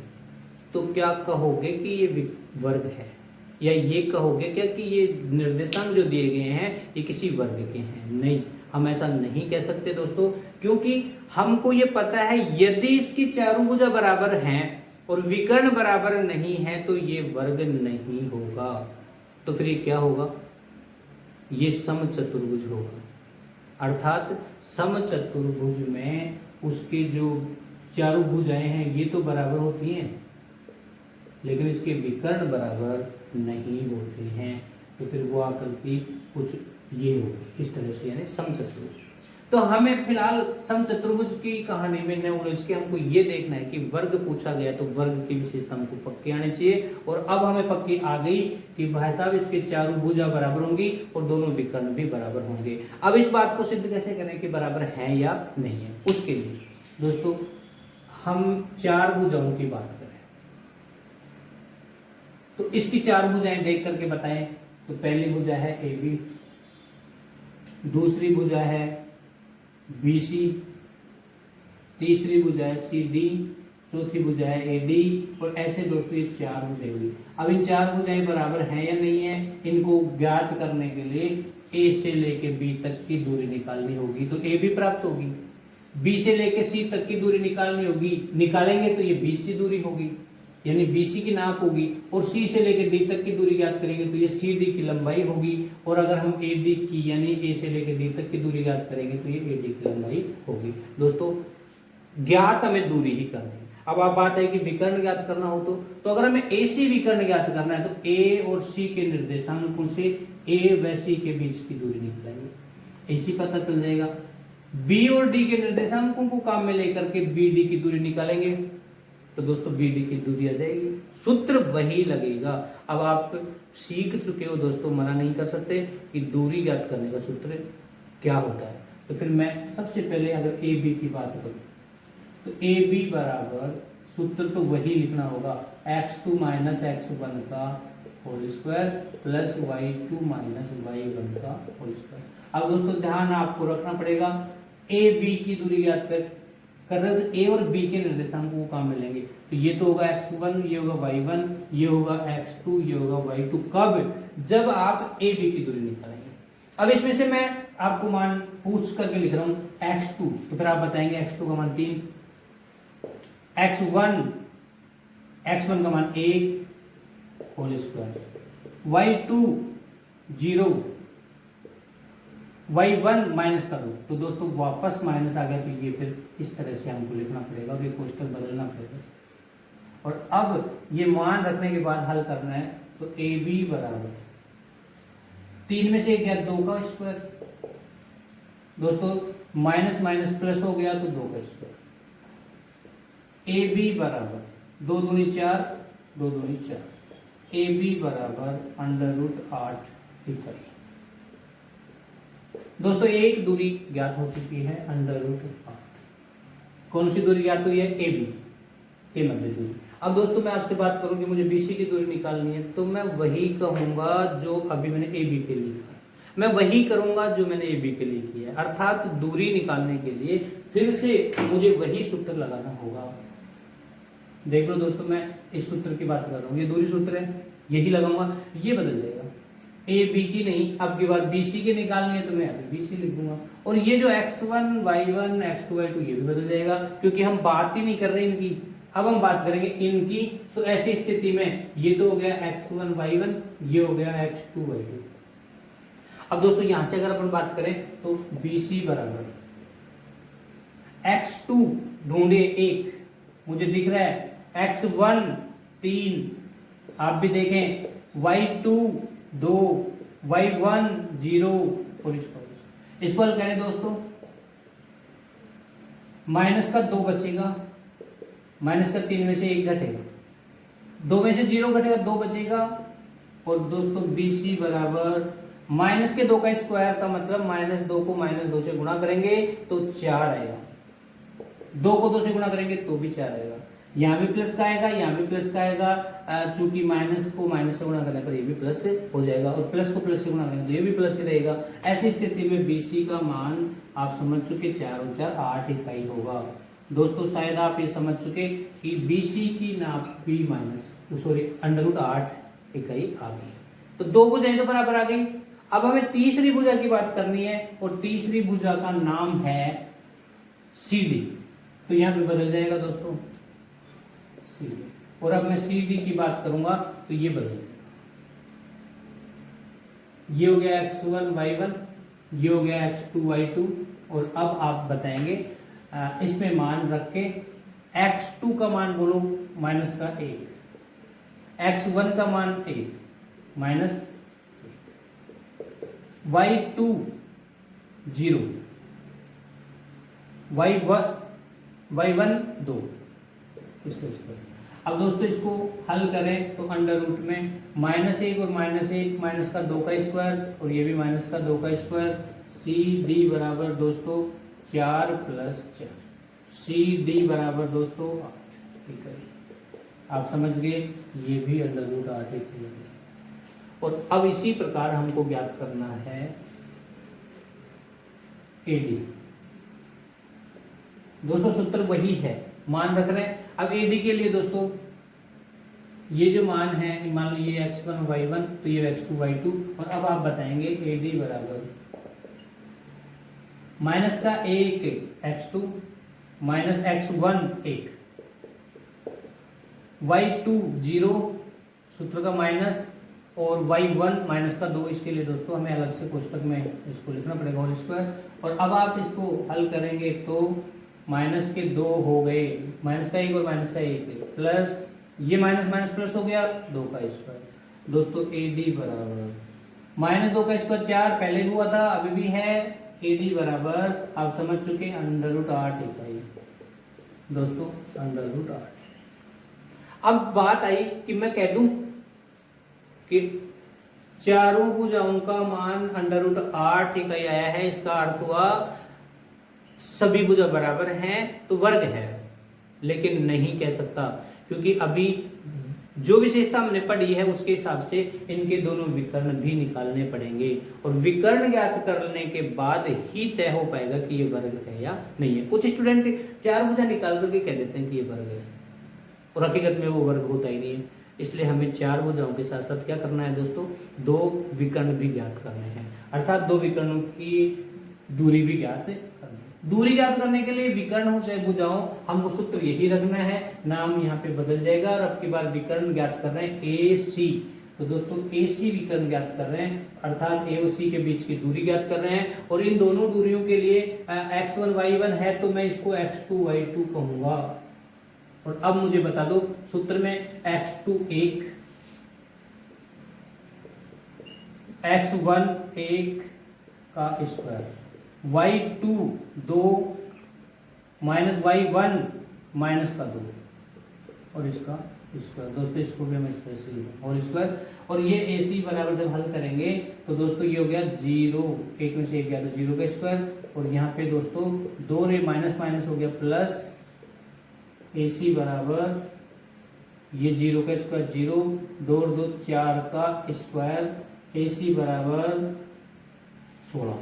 S1: तो क्या कहोगे कि ये वर्ग है, या ये कहोगे क्या कि ये निर्देशांक जो दिए गए हैं ये किसी वर्ग के हैं? नहीं, हम ऐसा नहीं कह सकते दोस्तों, क्योंकि हमको ये पता है यदि इसकी चारों भुजा बराबर हैं और विकर्ण बराबर नहीं है तो ये वर्ग नहीं होगा। तो फिर ये क्या होगा? ये समचतुर्भुज होगा। अर्थात समचतुर्भुज में उसके जो चारों भुजाएं हैं ये तो बराबर होती हैं लेकिन इसके विकर्ण बराबर नहीं होते हैं। तो फिर वो आकृति कुछ ये होगी इस तरह से, यानी समचतुर्भुज। तो हमें फिलहाल समचतुर्भुज की कहानी में न उलझ के हमको ये देखना है कि वर्ग पूछा गया तो वर्ग की विशेषता हमको पक्की आनी चाहिए। और अब हमें पक्की आ गई कि भाई साहब इसके चारों भुजा बराबर होंगी और दोनों विकर्ण भी बराबर होंगे। अब इस बात को सिद्ध कैसे करें कि बराबर है या नहीं है? उसके लिए दोस्तों हम 4 भुजाओं की बात करें तो इसकी 4 भुजाएं देख करके बताएं। तो पहली भुजा है AB, दूसरी भुजा है BC, तीसरी भुजा है CD, चौथी भुजा है AD, और ऐसे दोस्तों ये 4 भुजाएं हुई। अब इन 4 भुजाएं बराबर हैं या नहीं है, इनको ज्ञात करने के लिए A से लेके B तक की दूरी निकालनी होगी। तो AB प्राप्त होगी, B से लेके C तक की दूरी निकालनी होगी, निकालेंगे तो ये BC दूरी होगी। यानी बीसी की नाप होगी, और सी से लेकर डी तक की दूरी ज्ञात करेंगे तो ये सी डी की लंबाई होगी, और अगर हम ए डी की यानी ए से लेकर डी तक की दूरी ज्ञात करेंगे तो ये ए डी की लंबाई होगी। दोस्तों ज्ञात हमें दूरी ही करनी है। अब आप बात है कि विकर्ण ज्ञात करना हो तो अगर हमें ए सी विकर्ण ज्ञात करना है तो ए और सी के निर्देशांकों से ए व सी के बीच की दूरी निकालेंगे, ऐसी पता चल जाएगा। बी और डी के निर्देशांकों को काम में लेकर के बी डी की दूरी निकालेंगे तो दोस्तों बी डी की दूरी आ जाएगी, सूत्र वही लगेगा। अब आप सीख चुके हो दोस्तों, मना नहीं कर सकते कि दूरी ज्ञात करने का सूत्र क्या होता है। तो फिर मैं सबसे पहले अगर ए बी की बात करूं तो ए बी बराबर सूत्र तो वही लिखना होगा, x2 माइनस x1 का whole square plus y2 minus y1 का होल स्क्वायर। अब दोस्तों ध्यान आपको रखना पड़ेगा, ए बी की दूरी ज्ञात कर रहे हो तो ए और बी के निर्देशांकों को काम में लेंगे तो ये तो होगा x1, ये होगा y1, ये होगा x2, ये होगा y2। कब? जब आप ए बी की दूरी निकालेंगे। अब इसमें से मैं आपको मान पूछ करके लिख रहा हूं x2, तो फिर आप बताएंगे x2 का मान 3, x1 का मान 1 whole square, y2 0, y1 minus कर दो तो दोस्तों वापस माइनस आ गया तो ये फिर इस तरह से हमको लिखना पड़ेगा और ये कोष्टक बदलना पड़ेगा। और अब ये मान रखने के बाद हल करना है तो ए बी बराबर 3 में से 1 गया 2 का स्क्वायर, दोस्तों माइनस माइनस प्लस हो गया तो 2 का स्क्वायर। ए बी बराबर 2 दूनी 4, 2 दूनी 4, ए बी बराबर √8 इकाई। दोस्तों एक दूरी ज्ञात हो चुकी है √8। कौन सी दूरी ज्ञात हुई है? ए बी, ए मध्य दूरी। अब दोस्तों मैं आपसे बात करूं कि मुझे बीसी की दूरी निकालनी है तो मैं वही कहूंगा जो अभी मैंने ए बी के लिए लिखा, मैं वही करूंगा जो मैंने ए बी के लिए किया है, अर्थात दूरी निकालने के लिए फिर से मुझे वही सूत्र लगाना होगा। देख लो दोस्तों, मैं इस सूत्र की बात कर रहा हूँ, ये दूरी सूत्र है, यही लगाऊंगा, ये बदल जाएगा। ए बी की नहीं, अब की बात बी सी की निकालनी है तो मैं अभी बी सी लिख दूंगा। और ये जो x1 y1 x2 y2 ये भी बदल जाएगा, क्योंकि हम बात ही नहीं कर रहे इनकी, अब हम बात करेंगे इनकी। तो ऐसी स्थिति में ये तो हो गया x1 y1, ये हो गया x2 y2। अब दोस्तों यहां से अगर अपन बात करें तो बी सी बराबर x2 ढूंढे 1, मुझे दिख रहा है x1 3, आप भी देखें y2 2, y1 0 और इसको हल करें दोस्तों, माइनस का 2 बचेगा, माइनस का 3 में से 1 घटेगा, 2 में से 0 घटेगा, 2 बचेगा। और दोस्तों BC बराबर माइनस के 2 का स्क्वायर का मतलब -2 को -2 से गुणा करेंगे तो 4 आएगा, 2 को 2 से गुणा करेंगे तो भी 4 आएगा, यहाँ भी प्लस का आएगा, यहाँ भी प्लस का आएगा, चूंकि माइनस को माइनस से गुणा करने पर ये भी प्लस हो जाएगा और प्लस को प्लस से गुणा करेंगे तो ये भी प्लस ही रहेगा। ऐसी स्थिति में BC का मान आप समझ चुके 4 और 4 8 इकाई होगा। दोस्तों शायद आप ये समझ चुके कि BC की नाप B माइनस सॉरी √8 इकाई आ गई, तो 2 भुजाएं तो बराबर आ गई। अब हमें तीसरी भुजा की बात करनी है और तीसरी भुजा का नाम है CD, तो यहाँ पे बदल जाएगा दोस्तों CD। और अब मैं CD की बात करूंगा तो ये बदल जाएगा, ये हो गया x1 y1, ये हो गया x2 y2। और अब आप बताएंगे इसमें मान रख के x2 का मान बोलो माइनस का 1, x1 का मान 1 माइनस y2 0, y1 2। इसको अब दोस्तों इसको हल करें तो अंडर रूट में -1 और -1 माइनस का 2 का स्क्वायर और ये भी माइनस का 2 का स्क्वायर, CD बराबर दोस्तों 4 + 4, CD बराबर दोस्तों 8। ठीक है, आप समझ गए, ये भी √8 है। और अब इसी प्रकार हमको ज्ञात करना है AD। दोस्तों सूत्र वही है, मान रख रहे हैं। अब AD के लिए दोस्तों ये जो मान है, मान लो ये x1 y1 तो ये x2 y2। और अब आप बताएंगे AD बराबर माइनस का 1 x2 माइनस x1 1, y2 0 सूत्र का माइनस और y1 माइनस का 2। इसके लिए दोस्तों हमें अलग से कोष्टक में इसको लिखना पड़ेगा होल स्क्वायर। और अब आप इसको हल करेंगे तो माइनस के 2 हो गए, माइनस का 1 और माइनस का 1 प्लस ये माइनस माइनस प्लस हो गया 2 का स्क्वायर। दोस्तों AD बराबर माइनस 2 का स्क्वायर 4 पहले भी हुआ था अभी भी है। AD बराबर आप समझ चुके √8 इकाई दोस्तों √8। अब बात आई कि मैं कह दूं कि चारों भुजाओं का मान √8 इकाई आया है, इसका अर्थ हुआ सभी भुजा बराबर हैं तो वर्ग है। लेकिन नहीं कह सकता, क्योंकि अभी जो विशेषता हमने पढ़ी है उसके हिसाब से इनके दोनों विकर्ण भी निकालने पड़ेंगे और विकर्ण ज्ञात करने के बाद ही तय हो पाएगा कि ये वर्ग है या नहीं है। कुछ स्टूडेंट चार भुजा निकाल करके कह देते हैं कि ये वर्ग है और हकीकत में वो वर्ग होता ही नहीं है। इसलिए हमें चार भुजाओं के साथ साथ क्या करना है दोस्तों, दो विकर्ण भी ज्ञात करने हैं, अर्थात दो विकर्णों की दूरी भी ज्ञात करनी है। दूरी ज्ञात करने के लिए विकर्ण हो चाहे भुजाओं, हमको सूत्र यही रखना है, नाम यहाँ पे बदल जाएगा। और अब की बार विकर्ण ज्ञात कर रहे हैं AC, तो दोस्तों AC विकर्ण ज्ञात कर रहे हैं, अर्थात A और C के बीच की दूरी ज्ञात कर रहे हैं। और इन दोनों दूरियों के लिए x1 y1 है तो मैं इसको x2 y2 कहूंगा। और अब मुझे बता दो सूत्र में x2 1, x1 1 का square, y2 2 minus y1 minus का 2 और इसका स्क्वायर। दोस्तों इसको भी हम इस तरह से और स्क्वायर। और ये AC बराबर जब हल करेंगे तो दोस्तों ये हो गया 0, एक में से एक गया तो 0 का स्क्वायर। और यहाँ पे दोस्तों 2 रे माइनस माइनस हो गया प्लस, AC बराबर ये 0 का स्क्वायर 0, 2 और 2 4 का स्क्वायर, AC बराबर 16,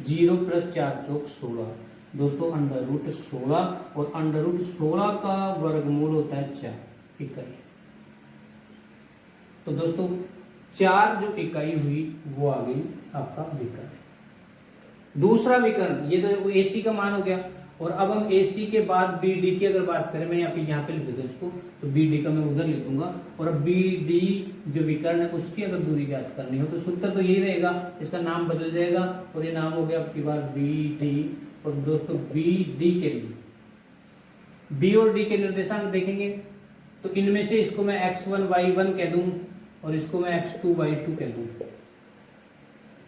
S1: 0 प्लस 4 चौक 16 दोस्तों √16। और √16 का वर्गमूल होता है 4 इकाई। तो दोस्तों 4 जो इकाई हुई वो आ गई आपका विकर्ण। दूसरा विकर्ण ये तो AC का मान हो गया। और अब हम AC के बाद BD की अगर बात करें, मैं यहाँ पे लिख देता हूं इसको, तो BD का मैं उधर लिख दूंगा। और अब BD जो विकर्ण है उसकी अगर दूरी ज्ञात करनी हो तो सूत्र तो यही रहेगा, इसका नाम बदल जाएगा और ये नाम हो गया आपकी बार BD। और दोस्तों BD के लिए B और D के निर्देशांक देखेंगे तो इनमें से इसको मैं x1 y1 कह दूं और इसको मैं x2 y2 कह दूं।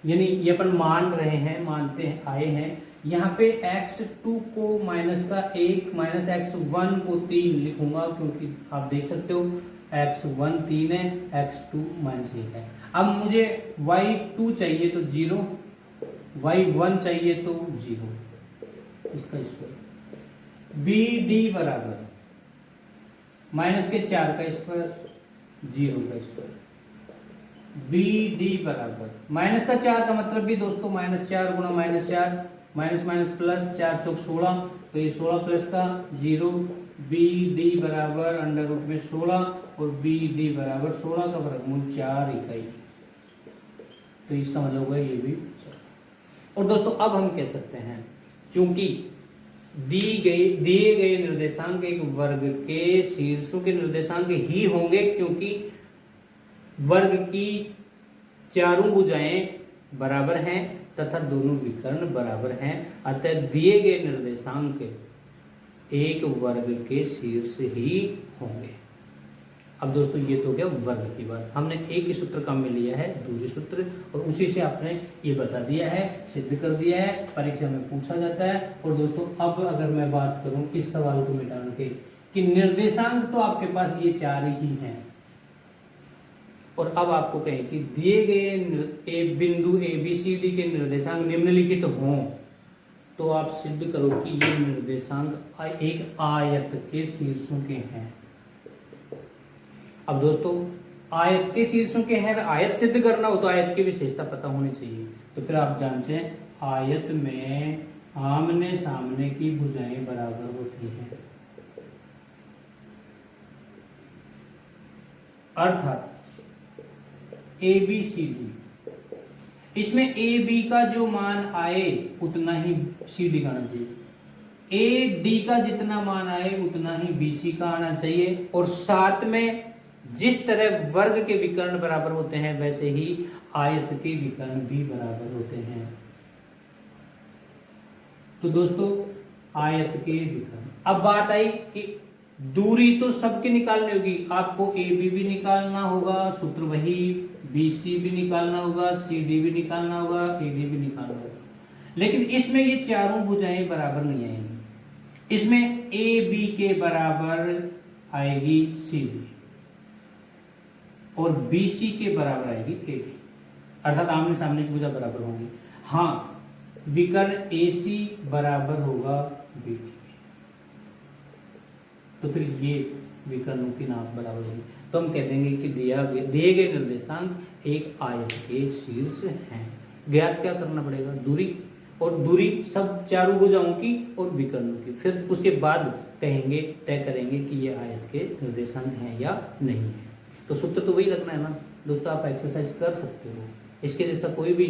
S1: यानी ये अपन मान रहे हैं, मानते हैं, आए हैं। यहाँ पे x2 को माइनस का 1 माइनस x1 को 3 लिखूंगा, क्योंकि आप देख सकते हो x1 3 है, x2 माइनस 1 है। अब मुझे y2 चाहिए तो 0, y1 चाहिए तो 0, इसका स्क्वायर। BD बराबर माइनस के 4 का स्क्वायर 0 का स्क्वायर। BD बराबर माइनस का 4 का मतलब भी दोस्तों -4 गुणा -4 माइनस माइनस प्लस 4 चौक 16, तो ये 16 प्लस का 0। BD बराबर √ में 16 और BD बराबर 16 का वर्गमूल 4 इकाई। तो इसका मतलब होगा ये भी। और दोस्तों अब हम कह सकते हैं चूंकि दिए गए निर्देशांक एक वर्ग के शीर्षों के निर्देशांक ही होंगे, क्योंकि वर्ग की चारों भुजाएं बराबर हैं तथा दोनों विकर्ण बराबर हैं, अतः दिए गए निर्देशांक एक वर्ग के शीर्ष ही होंगे। अब दोस्तों ये तो क्या वर्ग की बात, हमने एक ही सूत्र काम में लिया है, दूसरे सूत्र, और उसी से आपने ये बता दिया है, सिद्ध कर दिया है, परीक्षा में पूछा जाता है। और दोस्तों अब अगर मैं बात करूं इस सवाल को मिटाने के कि निर्देशांक तो आपके पास ये 4 ही हैं, और अब आपको कहें कि दिए गए बिंदु ABCD के निर्देशांक निम्नलिखित हों, तो आप सिद्ध करो कि ये निर्देशांक एक आयत के शीर्षों के हैं। अब दोस्तों आयत के शीर्षों के हैं, आयत सिद्ध करना हो तो आयत की विशेषता पता होनी चाहिए। तो फिर आप जानते हैं आयत में आमने सामने की भुजाएं बराबर होती हैं, अर्थात ABCD, इसमें AB का जो मान आए उतना ही CD का आना चाहिए। ए डी का जितना मान आए उतना ही बीसी का आना चाहिए, और साथ में जिस तरह वर्ग के विकर्ण बराबर होते हैं वैसे ही आयत के विकर्ण भी बराबर होते हैं। तो दोस्तों आयत के विकर्ण, अब बात आई कि दूरी तो सबके निकालनी होगी, आपको ए बी भी निकालना होगा, सूत्र वही, बी सी भी निकालना होगा, सी डी भी निकालना होगा, ए डी भी निकालना होगा, लेकिन इसमें ये चारों भुजाएं बराबर नहीं आएंगी। इसमें ए बी के बराबर आएगी सी डी और बी सी के बराबर आएगी ए डी, अर्थात आमने सामने की भुजा बराबर होंगी। हाँ, विकर्ण ए सी बराबर होगा बी डी, तो फिर ये विकर्णों की नाप बराबर होगी। तो हम कह देंगे कि दिए गए निर्देशांक एक आयत के शीर्ष हैं। ज्ञात क्या करना पड़ेगा? दूरी, और दूरी सब चारों भुजाओं की और विकर्णों की। फिर उसके बाद कहेंगे, तय करेंगे कि ये आयत के निर्देशांक हैं या नहीं है। तो सूत्र तो वही लगना है ना दोस्तों, आप एक्सरसाइज कर सकते हो। इसके जैसा कोई भी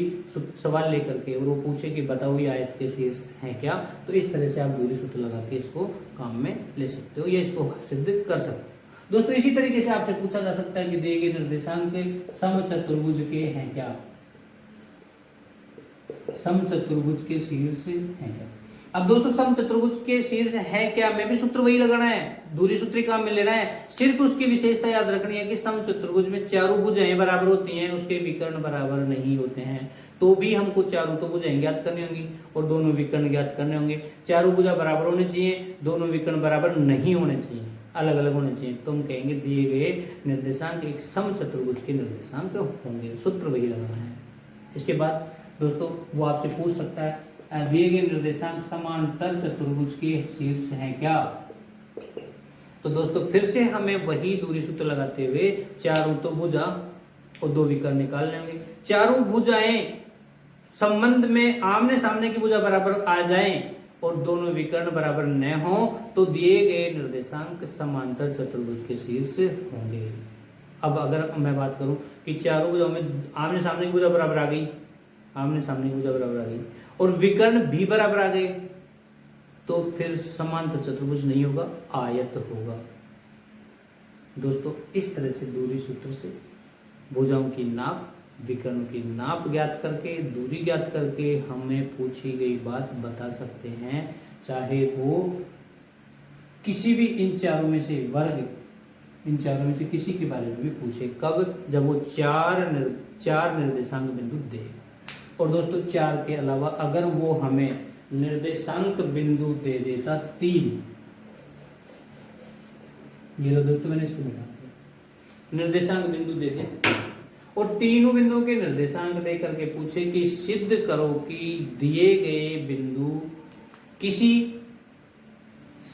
S1: सवाल लेकर के और वो पूछे कि बताओ ये आयत के शीर्ष हैं क्या, तो इस तरह से आप दूरी सूत्र लगा के इसको काम में ले सकते हो या इसको सिद्ध कर सकते हो। दोस्तों इसी तरीके से आपसे पूछा जा सकता है कि दिए गए निर्देशांक समचतुर्भुज के हैं क्या, समचतुर्भुज के शीर्ष हैं क्या। अब दोस्तों समचतुर्भुज के शीर्ष है क्या, मैं भी सूत्र वही लगाना है, दूरी सूत्र काम में लेना है। सिर्फ उसकी विशेषता याद रखनी है कि समचतुर्भुज में चारों भुजाएं बराबर होती हैं, उसके विकर्ण बराबर नहीं होते हैं। तो भी हमको चारों तो भुजाएं ज्ञात करनी होंगी और दोनों विकर्ण ज्ञात करने होंगे। चारों भुजा बराबर होने चाहिए, दोनों विकर्ण बराबर नहीं होने चाहिए, अलग अलग होने चाहिए। तो हम कहेंगे दिए गए निर्देशांक एक समचतुर्भुज के निर्देशांक होंगे, सूत्र वही लगाना है। इसके बाद दोस्तों वो आपसे पूछ सकता है दिए गए निर्देशांक समांतर चतुर्भुज के शीर्ष हैं क्या। तो दोस्तों फिर से हमें वही दूरी सूत्र लगाते हुए चारों तो भुजा और दो विकर्ण निकाल लेंगे। चारों भुजाएं संबंध में आमने सामने की भुजा बराबर आ जाएं और दोनों विकर्ण बराबर न हो तो दिए गए निर्देशांक समांतर चतुर्भुज के शीर्ष होंगे। अब अगर मैं बात करूं कि चारों भुजाओं में आमने सामने की भुजा बराबर आ गई, आमने सामने की भुजा बराबर आ गई और विकर्ण भी बराबर आ गए, तो फिर समांतर चतुर्भुज नहीं होगा, आयत होगा। दोस्तों इस तरह से दूरी सूत्र से भुजाओं की नाप, विकर्ण की नाप ज्ञात करके, दूरी ज्ञात करके हमें पूछी गई बात बता सकते हैं, चाहे वो किसी भी इन चारों में से वर्ग, इन चारों में से किसी के बारे में भी पूछे। कब? जब वो चार निर्देशांक बिंदु दे। और दोस्तों चार के अलावा अगर वो हमें निर्देशांक बिंदु दे देता 3, ये लो दोस्तों मैंने इसको लिखा, निर्देशांक बिंदु दे दे और तीनों बिंदुओं के निर्देशांक दे करके पूछे कि सिद्ध करो कि दिए गए बिंदु किसी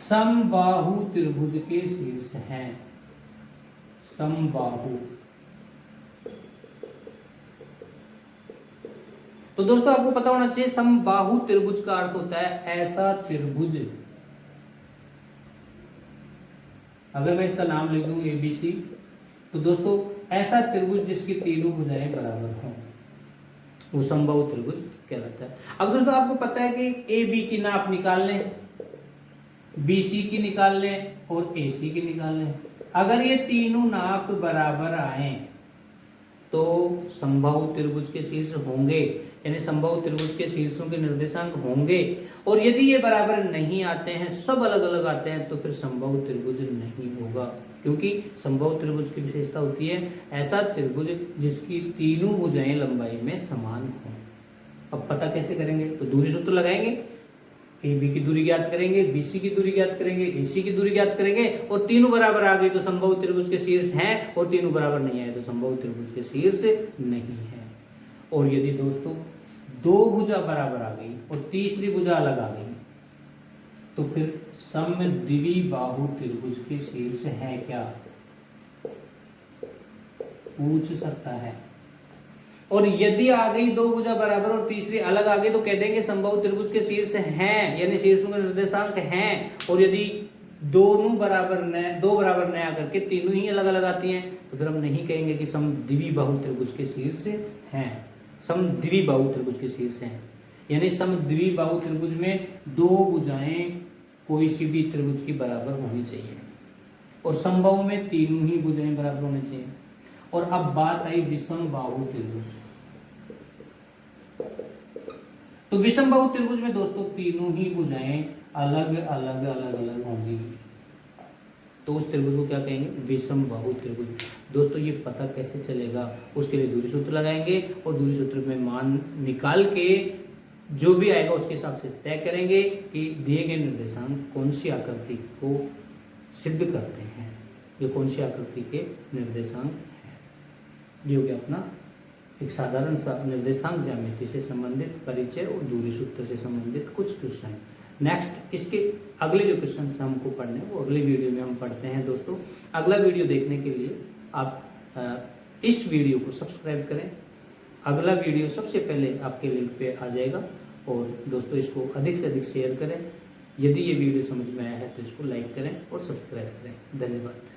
S1: समबाहु त्रिभुज के शीर्ष हैं। समबाहु, तो दोस्तों आपको पता होना चाहिए समबाहु त्रिभुज का अर्थ होता है ऐसा त्रिभुज, अगर मैं इसका नाम लिख दूं एबीसी, तो दोस्तों ऐसा त्रिभुज जिसकी तीनों भुजाएं बराबर हों वो समबाहु त्रिभुज कहलाता है। अब दोस्तों आपको पता है कि ए बी की नाप निकाल लें, बी सी की निकाल लें और ए सी की निकाल लें। अगर ये तीनों नाप बराबर आए तो समबाहु त्रिभुज के शीर्ष होंगे, यानी समबाहु त्रिभुज के शीर्षों के निर्देशांक होंगे। और यदि ये बराबर नहीं आते हैं, सब अलग अलग आते हैं, तो फिर समबाहु त्रिभुज नहीं होगा, क्योंकि समबाहु त्रिभुज की विशेषता होती है ऐसा त्रिभुज जिसकी तीनों भुजाएं लंबाई में समान हो। अब पता कैसे करेंगे? तो दूरी सूत्र लगाएंगे, ए बी की दूरी ज्ञात करेंगे, बी सी की दूरी ज्ञात करेंगे, ए सी की दूरी ज्ञात करेंगे और तीनों बराबर आ गए तो समबाहु त्रिभुज के शीर्ष हैं, और तीनों बराबर नहीं आए तो समबाहु त्रिभुज के शीर्ष नहीं है। और यदि दोस्तों दो भुजा बराबर आ गई और तीसरी भुजा अलग आ गई तो फिर समद्विबाहु त्रिभुज के शीर्ष है क्या, पूछ सकता है। और यदि आ गई दो भुजा बराबर और तीसरी अलग आ गई तो कह देंगे समबाहु त्रिभुज के शीर्ष हैं, यानी शीर्षों के निर्देशांक हैं। और यदि दोनों बराबर न, दो बराबर न आकर के तीनों ही अलग अलग आती हैं तो फिर हम नहीं कहेंगे कि समद्विबाहु त्रिभुज के शीर्ष हैं, समद्विबाहु त्रिभुज के शीर्ष हैं। यानी समद्विबाहु त्रिभुज में दो भुजाएं कोई सी भी त्रिभुज की बराबर होनी चाहिए, और समबाहु में तीनों ही भुजाएं बराबर होनी चाहिए। और अब बात आई विषम बाहु त्रिभुज। तो विषम बाहु त्रिभुज में दोस्तों तीनों ही भुजाएं अलग अलग अलग अलग होंगी, तो उस त्रिभुज को क्या कहेंगे? विषम बाहु त्रिभुज। दोस्तों ये पता कैसे चलेगा? उसके लिए दूरी सूत्र लगाएंगे और दूरी सूत्र में मान निकाल के जो भी आएगा उसके हिसाब से तय करेंगे कि दिए गए निर्देशांक कौन सी आकृति को सिद्ध करते हैं, ये कौन सी आकृति के निर्देशांक हैं। ये हो गया अपना एक साधारण सा निर्देशांक ज्यामिति से संबंधित परिचय और दूरी सूत्र से संबंधित कुछ क्वेश्चन। नेक्स्ट इसके अगले जो क्वेश्चन हमको पढ़ने हैं वो अगले वीडियो में हम पढ़ते हैं। दोस्तों अगला वीडियो देखने के लिए आप इस वीडियो को सब्सक्राइब करें, अगला वीडियो सबसे पहले आपके लिंक पे आ जाएगा। और दोस्तों इसको अधिक से अधिक शेयर करें। यदि ये वीडियो समझ में आया है तो इसको लाइक करें और सब्सक्राइब करें। धन्यवाद।